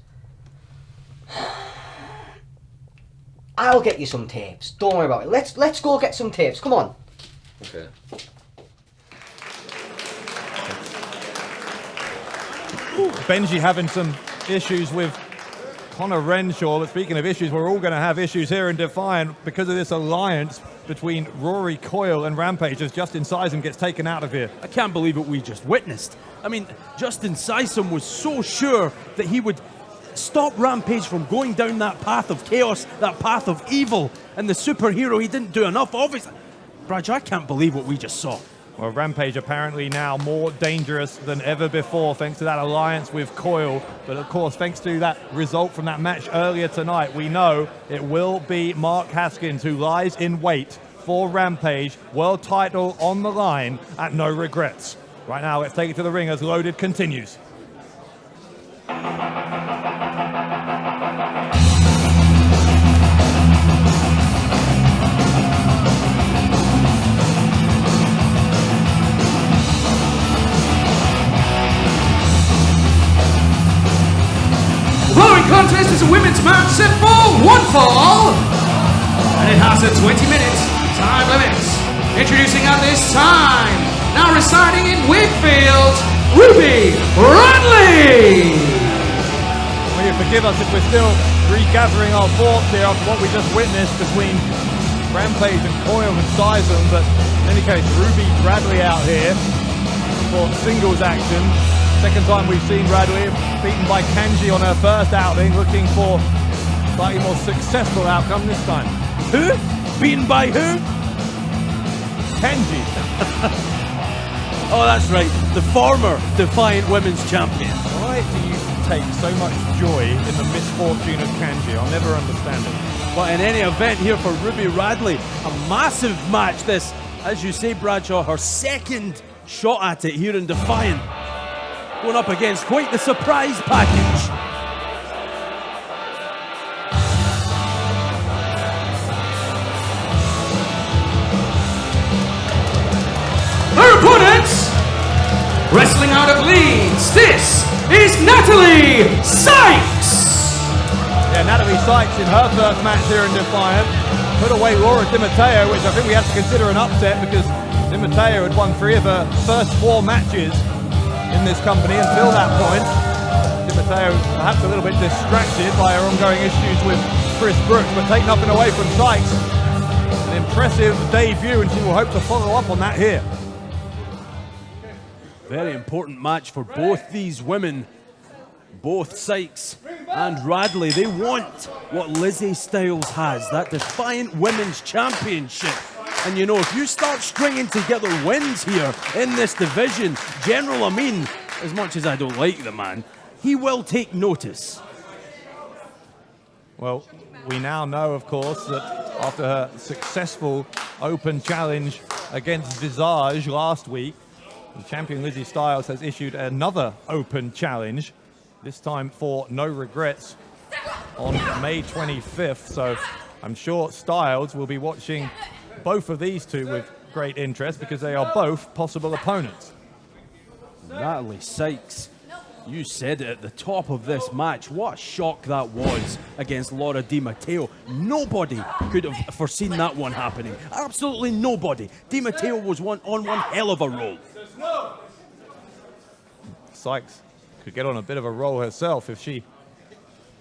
I'll get you some tapes. Don't worry about it. Let's go get some tapes. Come on. Okay. Benji having some issues with Connor Renshaw. But speaking of issues, we're all going to have issues here in Defiant because of this alliance between Rory Coyle and Rampage as Justin Sysum gets taken out of here. I can't believe what we just witnessed. I mean, Justin Sysum was so sure that he would stop Rampage from going down that path of chaos, that path of evil, and the superhero, he didn't do enough, obviously. Brad, I can't believe what we just saw. Well, Rampage apparently now more dangerous than ever before thanks to that alliance with Coyle. But of course, thanks to that result from that match earlier tonight, we know it will be Mark Haskins who lies in wait for Rampage. World title on the line at No Regrets. Right now, let's take it to the ring as Loaded continues. The following contest is a women's match set for one fall, and it has a 20-minute time limit. Introducing at this time, now residing in Wakefield, Ruby Radley. Will you forgive us if we're still regathering our thoughts here after what we just witnessed between Rampage and Coyle and Sysum, but in any case, Ruby Radley out here for singles action. Second time we've seen Radley beaten by Kanji on her first outing, looking for a slightly more successful outcome this time. Who? Beaten by who? Kanji. Oh, that's right. The former Defiant Women's Champion. Why do you take so much joy in the misfortune of Kanji? I'll never understand it. But in any event here for Ruby Radley, a massive match this. As you say, Bradshaw, her second shot at it here in Defiant. Going up against quite the surprise package. Her opponents, wrestling out of Leeds, this is Natalie Sykes. Yeah, Natalie Sykes in her first match here in Defiant put away Laura Di Matteo, which I think we have to consider an upset because Di Matteo had won 3 of her first 4 matches in this company until that point. Di Matteo perhaps a little bit distracted by her ongoing issues with Chris Brooks, but take nothing away from Sykes. An impressive debut, and she will hope to follow up on that here. Very important match for both these women. Both Sykes and Radley, they want what Lizzie Styles has, that Defiant Women's Championship. And you know, if you start stringing together wins here in this division, General Ameen, as much as I don't like the man, he will take notice. Well, we now know, of course, that after her successful open challenge against Visage last week, the champion Lizzie Styles has issued another open challenge, this time for No Regrets on May 25th. So I'm sure Styles will be watching both of these two with great interest because they are both possible opponents. Natalie Sykes, you said it at the top of this match. What a shock that was against Laura Di Matteo. Nobody could have foreseen that one happening. Absolutely nobody. Di Matteo was on one hell of a roll. Sykes could get on a bit of a roll herself if she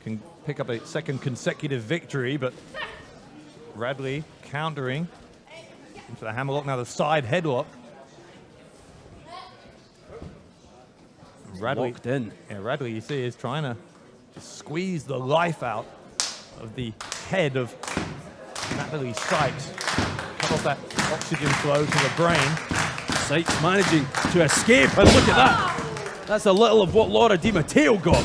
can pick up a second consecutive victory, but Radley countering into the hammerlock, now the side headlock. Radley, locked in. Yeah, Radley, you see, is trying to just squeeze the life out of the head of Natalie Sykes. Cut off that oxygen flow to the brain. Sykes managing to escape, and look at that. That's a little of what Laura Di Matteo got.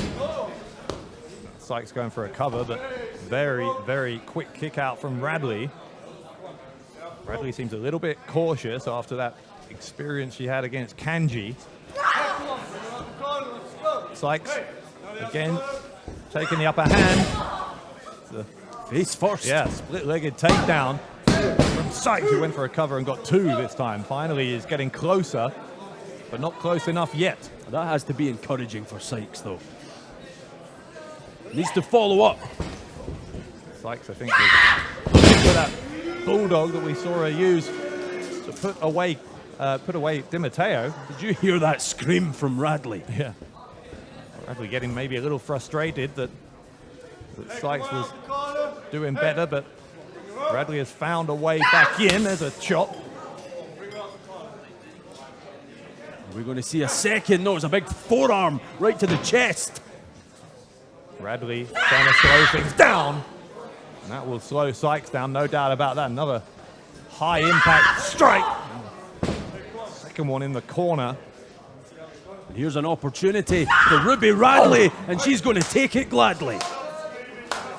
Sykes going for a cover, but very, very quick kick out from Radley. Radley seems a little bit cautious after that experience she had against Kanji. Sykes, again, taking the upper hand. The face first. Yeah, split-legged takedown from Sykes, who went for a cover and got 2 this time. Finally, he's getting closer, but not close enough yet. That has to be encouraging for Sykes, though. Needs to follow up. Sykes, I think, for that bulldog that we saw her use to put away Di Matteo. Did you hear that scream from Radley? Yeah. Radley getting maybe a little frustrated that Sykes was doing better, but Radley has found a way back in. There's a chop. We're going to see a second. No, it's a big forearm right to the chest. Radley trying to slow things down. And that will slow Sykes down, no doubt about that. Another high impact strike. Second one in the corner. And here's an opportunity for Ruby Radley, and she's going to take it gladly.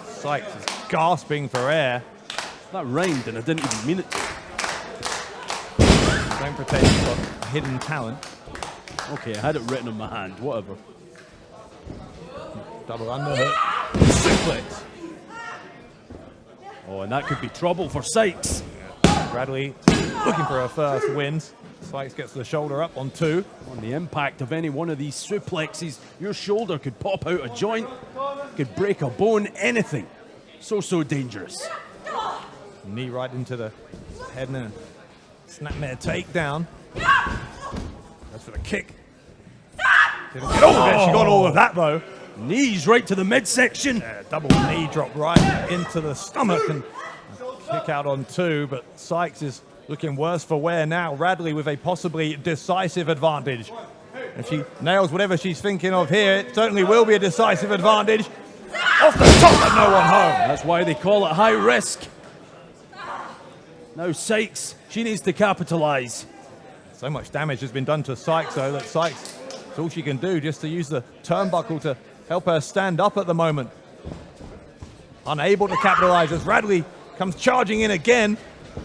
Sykes is gasping for air. That rhymed, and I didn't even mean it to. Don't pretend you've got hidden talent. Okay, I had it written on my hand, whatever. Double underhook. Suplex. Oh, and that could be trouble for Sykes. Radley looking for her first wins. Sykes gets the shoulder up on 2. On the impact of any one of these suplexes, your shoulder could pop out a joint, could break a bone, anything. So dangerous. Knee right into the head and a snapmare takedown. Goes for the kick. Didn't get all of it. She got all of that though. Knees right to the midsection. Double knee drop right into the stomach and kick out on 2, but Sykes is looking worse for wear now. Radley with a possibly decisive advantage. If she nails whatever she's thinking of here, it certainly will be a decisive advantage. Off the top, but no one home. That's why they call it high risk. Now Sykes, she needs to capitalize. So much damage has been done to Sykes though that Sykes, it's all she can do just to use the turnbuckle to help her stand up at the moment. Unable to capitalize as Radley comes charging in again.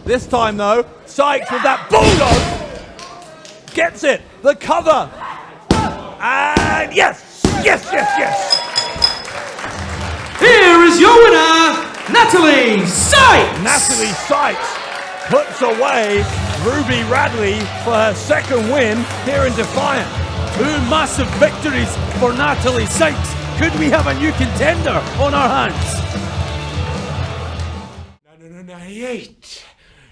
This time though, Sykes with that bulldog gets it, the cover. And yes, yes, yes, yes. Here is your winner, Natalie Sykes! Natalie Sykes puts away Ruby Radley for her second win here in Defiant. 2 massive victories for Natalie Sykes. Could we have a new contender on our hands? No, 98.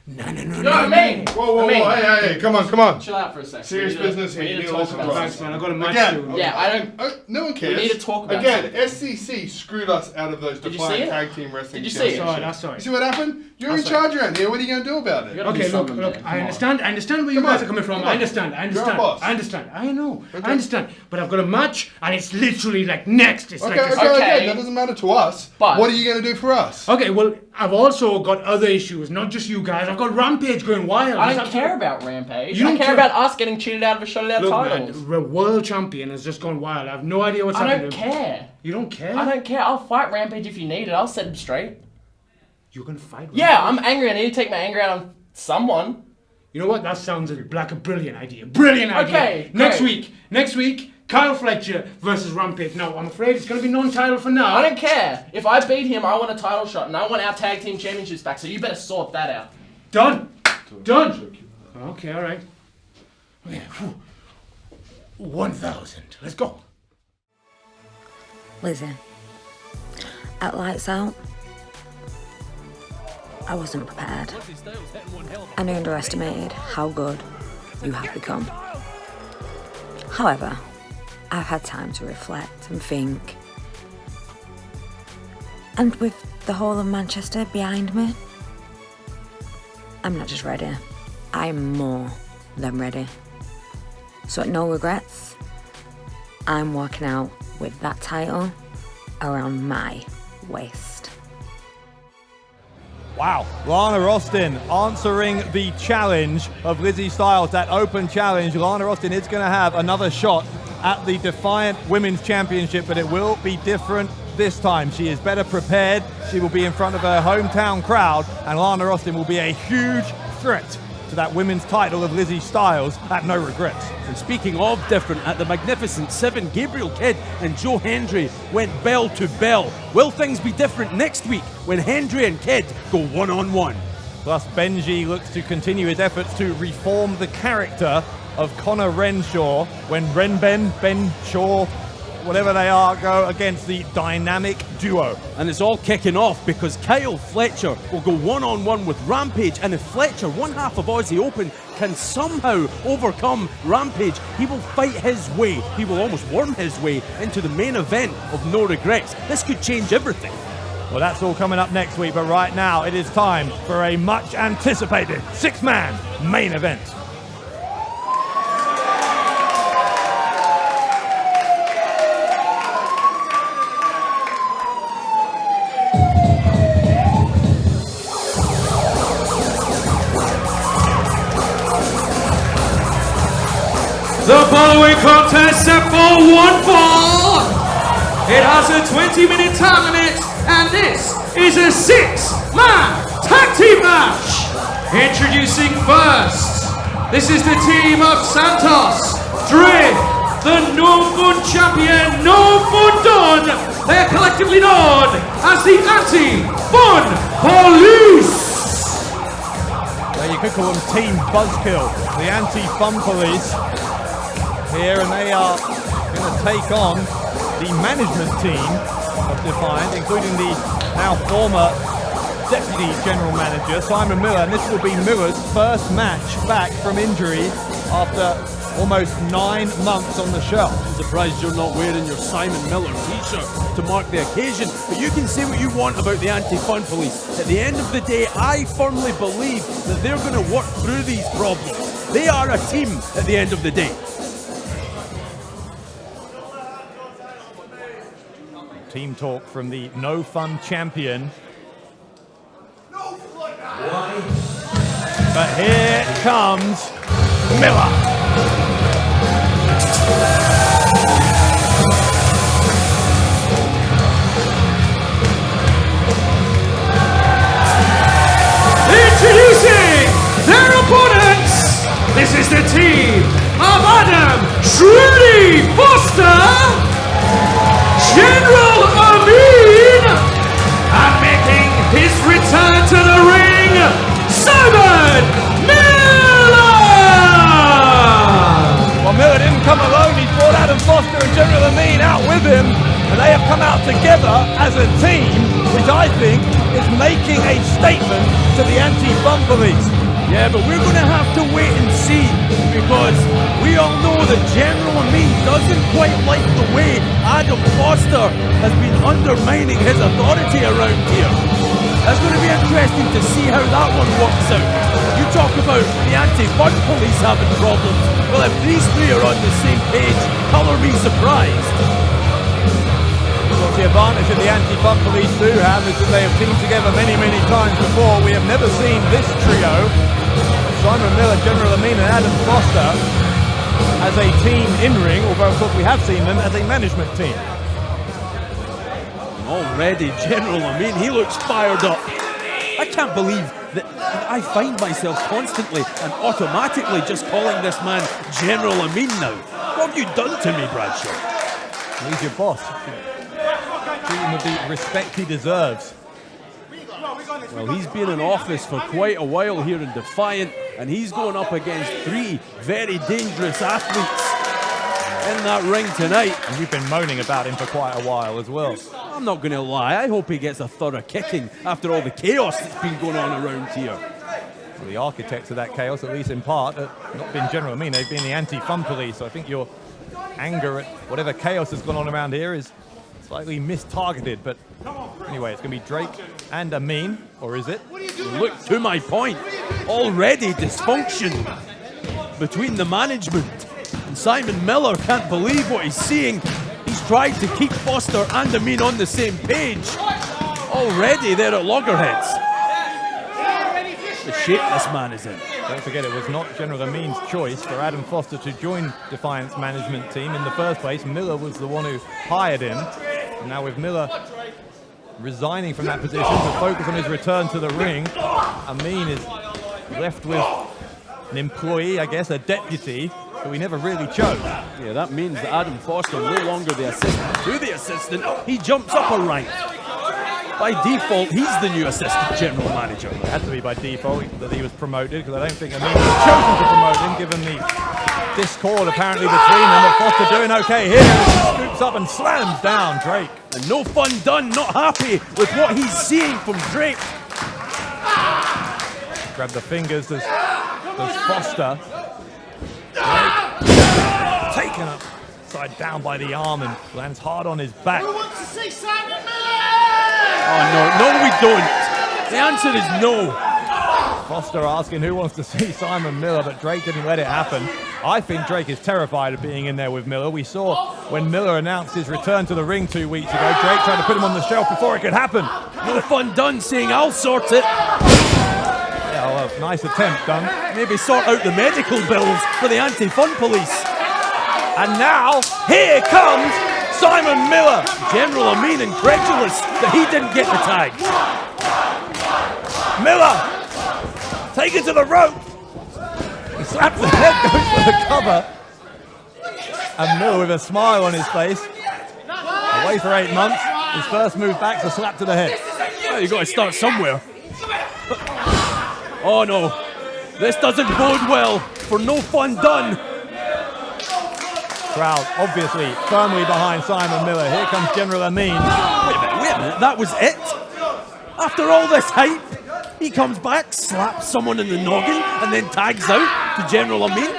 No, Ameen! Whoa, hey, come on. Chill out for a second. Serious business here. We You need need to to talk listen about to us. this. Man, I got a match Again, to- Yeah, I don't... no one cares. We need to talk about Again, it. SCC screwed us out of those Did you Defiant see it? Tag Team Wrestling Did you see it? Championships. That's You see what happened? You're in That's charge around here. What are you going to do about it? Okay, look, I understand where you guys are coming from. I understand. You're our boss. I understand. I know. Okay. I understand. But I've got a match, and it's literally like next. It's Okay, like okay. That doesn't matter to us. But- What are you going to do for us? Okay, well, I've also got other issues, not just you guys. I've got Rampage going wild. I don't care about Rampage. You I don't care care- about us getting cheated out of a shoutout Look, titles. man, the world champion has just gone wild. I have no idea what's I happening. don't care. You don't care? I don't care. I'll fight Rampage if you need it. I'll set him straight. You're gonna fight? Yeah, I'm angry. I need to take my anger out on someone. You know what? That sounds like a brilliant idea. Brilliant idea. Okay, Next great. week, Kyle Fletcher versus Rampage. Now, I'm afraid it's going to be non-title for now. I don't care. If I beat him, I want a title shot, and I want our tag team championships back. So you better sort that out. Done. Okay, all right. Okay, 1,000. Let's go. Lizzie, at Lights Out, I wasn't prepared. And I underestimated how good you have become. However, I've had time to reflect and think. And with the whole of Manchester behind me, I'm not just ready, I'm more than ready. So at no regrets, I'm walking out with that title around my waist. Wow, Lana Austin answering the challenge of Lizzie Styles, that open challenge. Lana Austin is going to have another shot at the Defiant Women's Championship, but it will be different this time. She is better prepared. She will be in front of her hometown crowd, and Lana Austin will be a huge threat to that women's title of Lizzie Styles at no regrets. And speaking of different, at the Magnificent 7, Gabriel Kidd and Joe Hendry went bell to bell. Will things be different next week when Hendry and Kidd go one-on-one? Plus, Benji looks to continue his efforts to reform the character of Connor Renshaw when Ben Shaw, whatever they are, go against the dynamic duo. And it's all kicking off because Kyle Fletcher will go one-on-one with Rampage, and if Fletcher, one half of Aussie Open, can somehow overcome Rampage, he will fight his way, he will almost worm his way into the main event of No Regrets. This could change everything. Well, that's all coming up next week, but right now it is time for a much anticipated 6-man main event. The following contest set for one fall. It has a 20-minute time limit, and this is a 6-man tag team match. Introducing first, This is the team of Santos, Dre, the No Fun champion, No Fun Done. They're collectively known as the Anti-Fun Police. Well, you could call them Team Buzzkill, the Anti-Fun Police here, and they are going to take on the management team of Defiant, including the now former Deputy General Manager, Simon Miller, and this will be Miller's first match back from injury after almost 9 months on the shelf. I'm surprised you're not wearing your Simon Miller t-shirt to mark the occasion, but you can say what you want about the Anti-Fun Police. At the end of the day, I firmly believe that they're going to work through these problems. They are a team at the end of the day. Team talk from the No Fun champion. But here comes Miller. Introducing their opponents. This is the team of Adam Shreddy Foster, General Ameen, and making his return to the ring, Simon Miller! Well, Miller didn't come alone. He brought Adam Foster and General Ameen out with him, and they have come out together as a team, which I think is making a statement to the Anti-Fun Police. Yeah, but we're going to have to wait and see, because we all know that General Ameen doesn't quite like the way Adam Foster has been undermining his authority around here. That's going to be interesting to see how that one works out. You talk about the Anti-Fun Police having problems. Well, if these three are on the same page, colour me surprised. Well, the advantage that the Anti-Fun Police do have is that they have teamed together many, many times before. We have never seen this trio, Simon Miller, General Ameen and Adam Foster, as a team in ring, although of course we have seen them as a management team. Already, General Ameen, he looks fired up. I can't believe that I find myself constantly and automatically just calling this man General Ameen now. What have you done to me, Bradshaw? He's your boss. Treat him with the respect he deserves. Well, he's been in office for quite a while here in Defiant, and he's going up against 3 very dangerous athletes in that ring tonight. And you've been moaning about him for quite a while as well. I'm not going to lie, I hope he gets a thorough kicking after all the chaos that's been going on around here. Well, the architects of that chaos, at least in part, have not been General Ameen, they've been the Anti-Fun Police. So I think your anger at whatever chaos has gone on around here is slightly mistargeted, but anyway, it's going to be Drake and Ameen, or is it? Look, to my point, already dysfunction between the management, and Simon Miller can't believe what he's seeing. He's tried to keep Foster and Ameen on the same page. Already they're at loggerheads. The shape this man is in. Don't forget, it was not General Ameen's choice for Adam Foster to join Defiant's management team in the first place. Miller was the one who hired him. And now with Miller resigning from that position to focus on his return to the ring, Ameen is left with an employee, I guess, a deputy, who he never really chose. Yeah, that means that Adam Foster no longer the assistant to the assistant. He jumps up a rank. By default, he's the new assistant general manager. It had to be by default that he was promoted, because I don't think Ameen was chosen to promote him, given the discord apparently between them. But Foster doing okay here. He scoops up and slams down Drake. And No Fun Done, not happy with what he's seeing from Drake. Grab the fingers, does Foster. Drake taken upside down by the arm and lands hard on his back. Who wants to see Simon Miller? Oh, no, we don't. The answer is no. Foster asking who wants to see Simon Miller, but Drake didn't let it happen. I think Drake is terrified of being in there with Miller. We saw when Miller announced his return to the ring 2 weeks ago, Drake tried to put him on the shelf before it could happen. No Fun Done saying, I'll sort it. Yeah, well, nice attempt, Done. Maybe sort out the medical bills for the Anti-Fun Police. And now, here comes Simon Miller. General Ameen incredulous that he didn't get the tags. Miller, take it to the rope. slaps the head, goes for the cover. And Miller with a smile on his face. Away for 8 months. His first move back's a slap to the head. Well, you got to start somewhere. Oh no, this doesn't bode well for No Fun Done. Crowd obviously firmly behind Simon Miller. Here comes General Ameen. Wait a minute, that was it? After all this hype, he comes back, slaps someone in the noggin, and then tags out to General Ameen.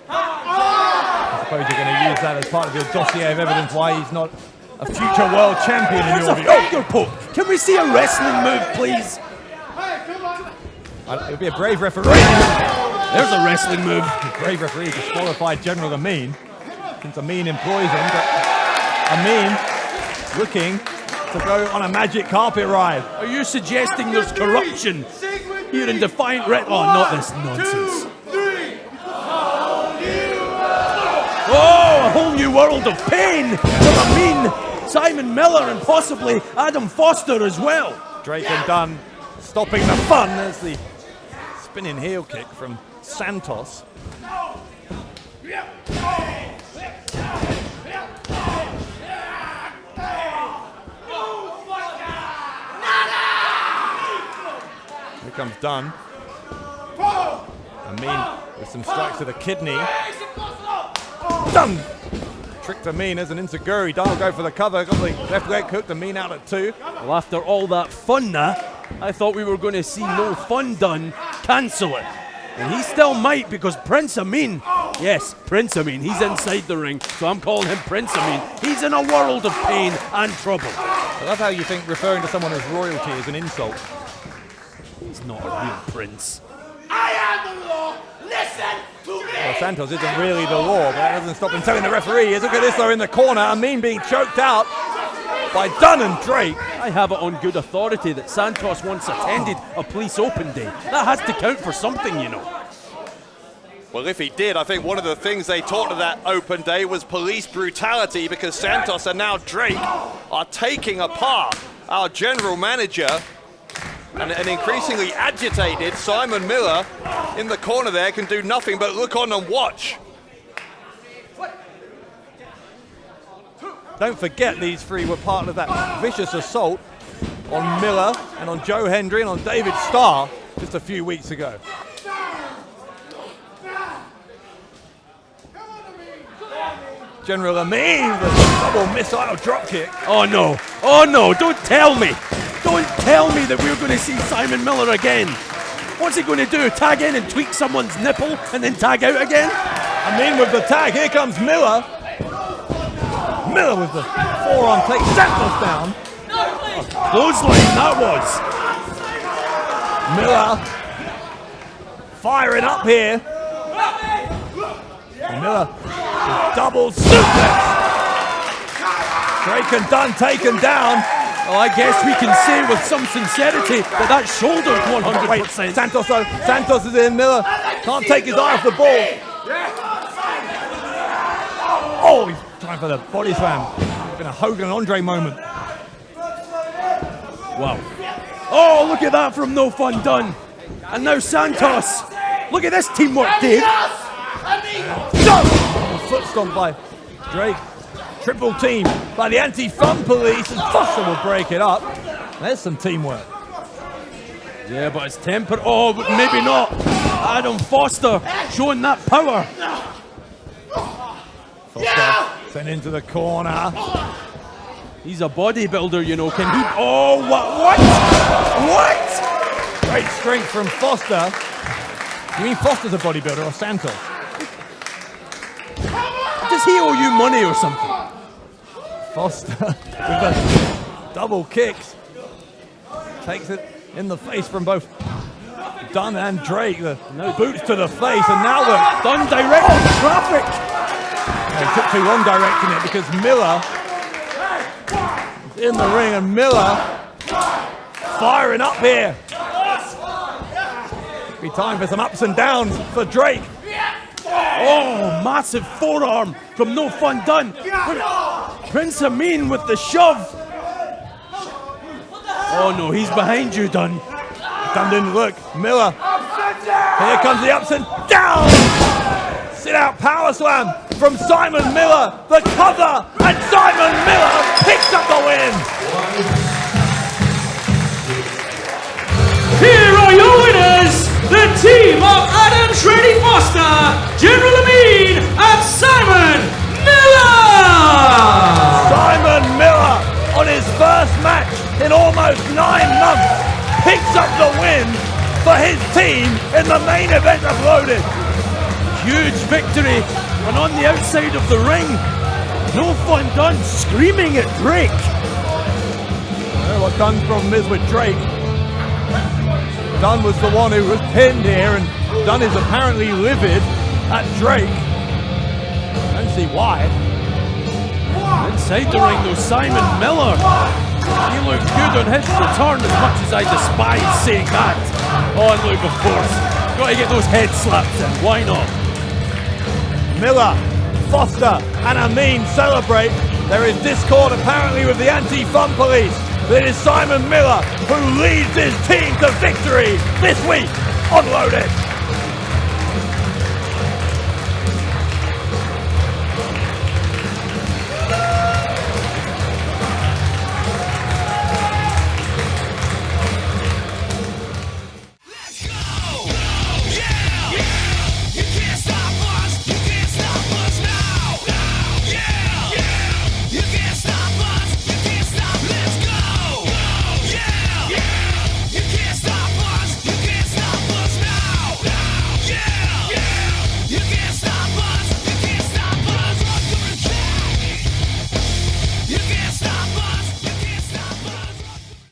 I suppose you're going to use that as part of your dossier of evidence why he's not a future world champion in your view. Finger poke. Can we see a wrestling move, please? It'll be a brave referee. There's a wrestling move. A brave referee disqualified General Ameen, since Ameen employs him. But Ameen looking to go on a magic carpet ride. Are you suggesting there's corruption here in Defiant Red? Oh, not this nonsense. Oh, a whole new world of pain for Ameen, Simon Miller, and possibly Adam Foster as well. Drake and Dunn stopping the fun as the spinning heel kick from Santos. Here comes Dunn. Ameen with some strikes to the kidney. Dunn! Tricked Ameen as an insecurity. Dunn will go for the cover. Got the left leg hooked. Ameen out at 2. Well, after all that fun now, I thought we were going to see No Fun Done cancel it. And he still might, because Prince Ameen, yes, Prince Ameen, he's inside the ring, so I'm calling him Prince Ameen. He's in a world of pain and trouble. I love how you think referring to someone as royalty is an insult. He's not a real prince. I am the law. Listen to me. Well, Santos isn't really the law, but that doesn't stop him telling the referee. Look at this though in the corner. Ameen being choked out by Dunn and Drake. I have it on good authority that Santos once attended a police open day. That has to count for something, you know. Well, if he did, I think one of the things they taught at that open day was police brutality, because Santos and now Drake are taking apart our general manager. And an increasingly agitated Simon Miller in the corner there can do nothing but look on and watch. Don't forget these three were part of that vicious assault on Miller and on Joe Hendry and on David Starr just a few weeks ago. General Ameen, the double missile drop kick. Oh no, don't tell me. Don't tell me that we're going to see Simon Miller again. What's he going to do? Tag in and tweak someone's nipple and then tag out again? Ameen with the tag. Here comes Miller. Miller with the forearm take Santos down. Clothesline that was. Miller firing up here. And Miller double suplex. Drake and Dunn taken down. Well, I guess we can say with some sincerity that shouldered 100%. Wait, Santos though. Santos is in. Miller can't take his eye off the ball. Oh, he's trying for the body slam. It's been a Hogan and Andre moment. Wow. Oh, look at that from No Fun Done. And now Santos. Look at this teamwork, Dave. Foot stomp by Drake. Triple team by the anti-fun police, and Foster will break it up. There's some teamwork. Yeah, but it's temper. Oh, but maybe not. Adam Foster showing that power. Foster sent into the corner. He's a bodybuilder, you know. Can he? Oh, what? Great strength from Foster. You mean Foster's a bodybuilder or Santos? Does he owe you money or something? Foster with the double kicks. Takes it in the face from both Dunn and Drake. The boots to the face, and now the Dunn directing traffic. It took too long directing it because Miller is in the ring, and Miller firing up here. Be time for some ups and downs for Drake. Oh, massive forearm from No Fun Done. Prince Ameen with the shove. Oh no, he's behind you, Dunn. Dunn didn't look. Miller. Here comes the ups and downs. Sit out power slam from Simon Miller. The cover, and Simon Miller picks up the win. Here are your winners, the team of Adam Shreddy Foster, General Ameen, and Simon Miller! Simon Miller, on his first match in almost 9 months, picks up the win for his team in the main event of Loaded. Huge victory, and on the outside of the ring, No Fun Done screaming at Drake. What Dunn's problem is with Drake, Dunn was the one who was pinned here, and Dunn is apparently livid at Drake. I don't see why. Inside the ring though, Simon Miller. He looked good on his return, as much as I despise saying that. Oh, and look, of course, got to get those head slaps in, why not? Miller, Foster and Ameen celebrate. There is discord apparently with the anti-fun police. But it is Simon Miller who leads his team to victory this week on Loaded.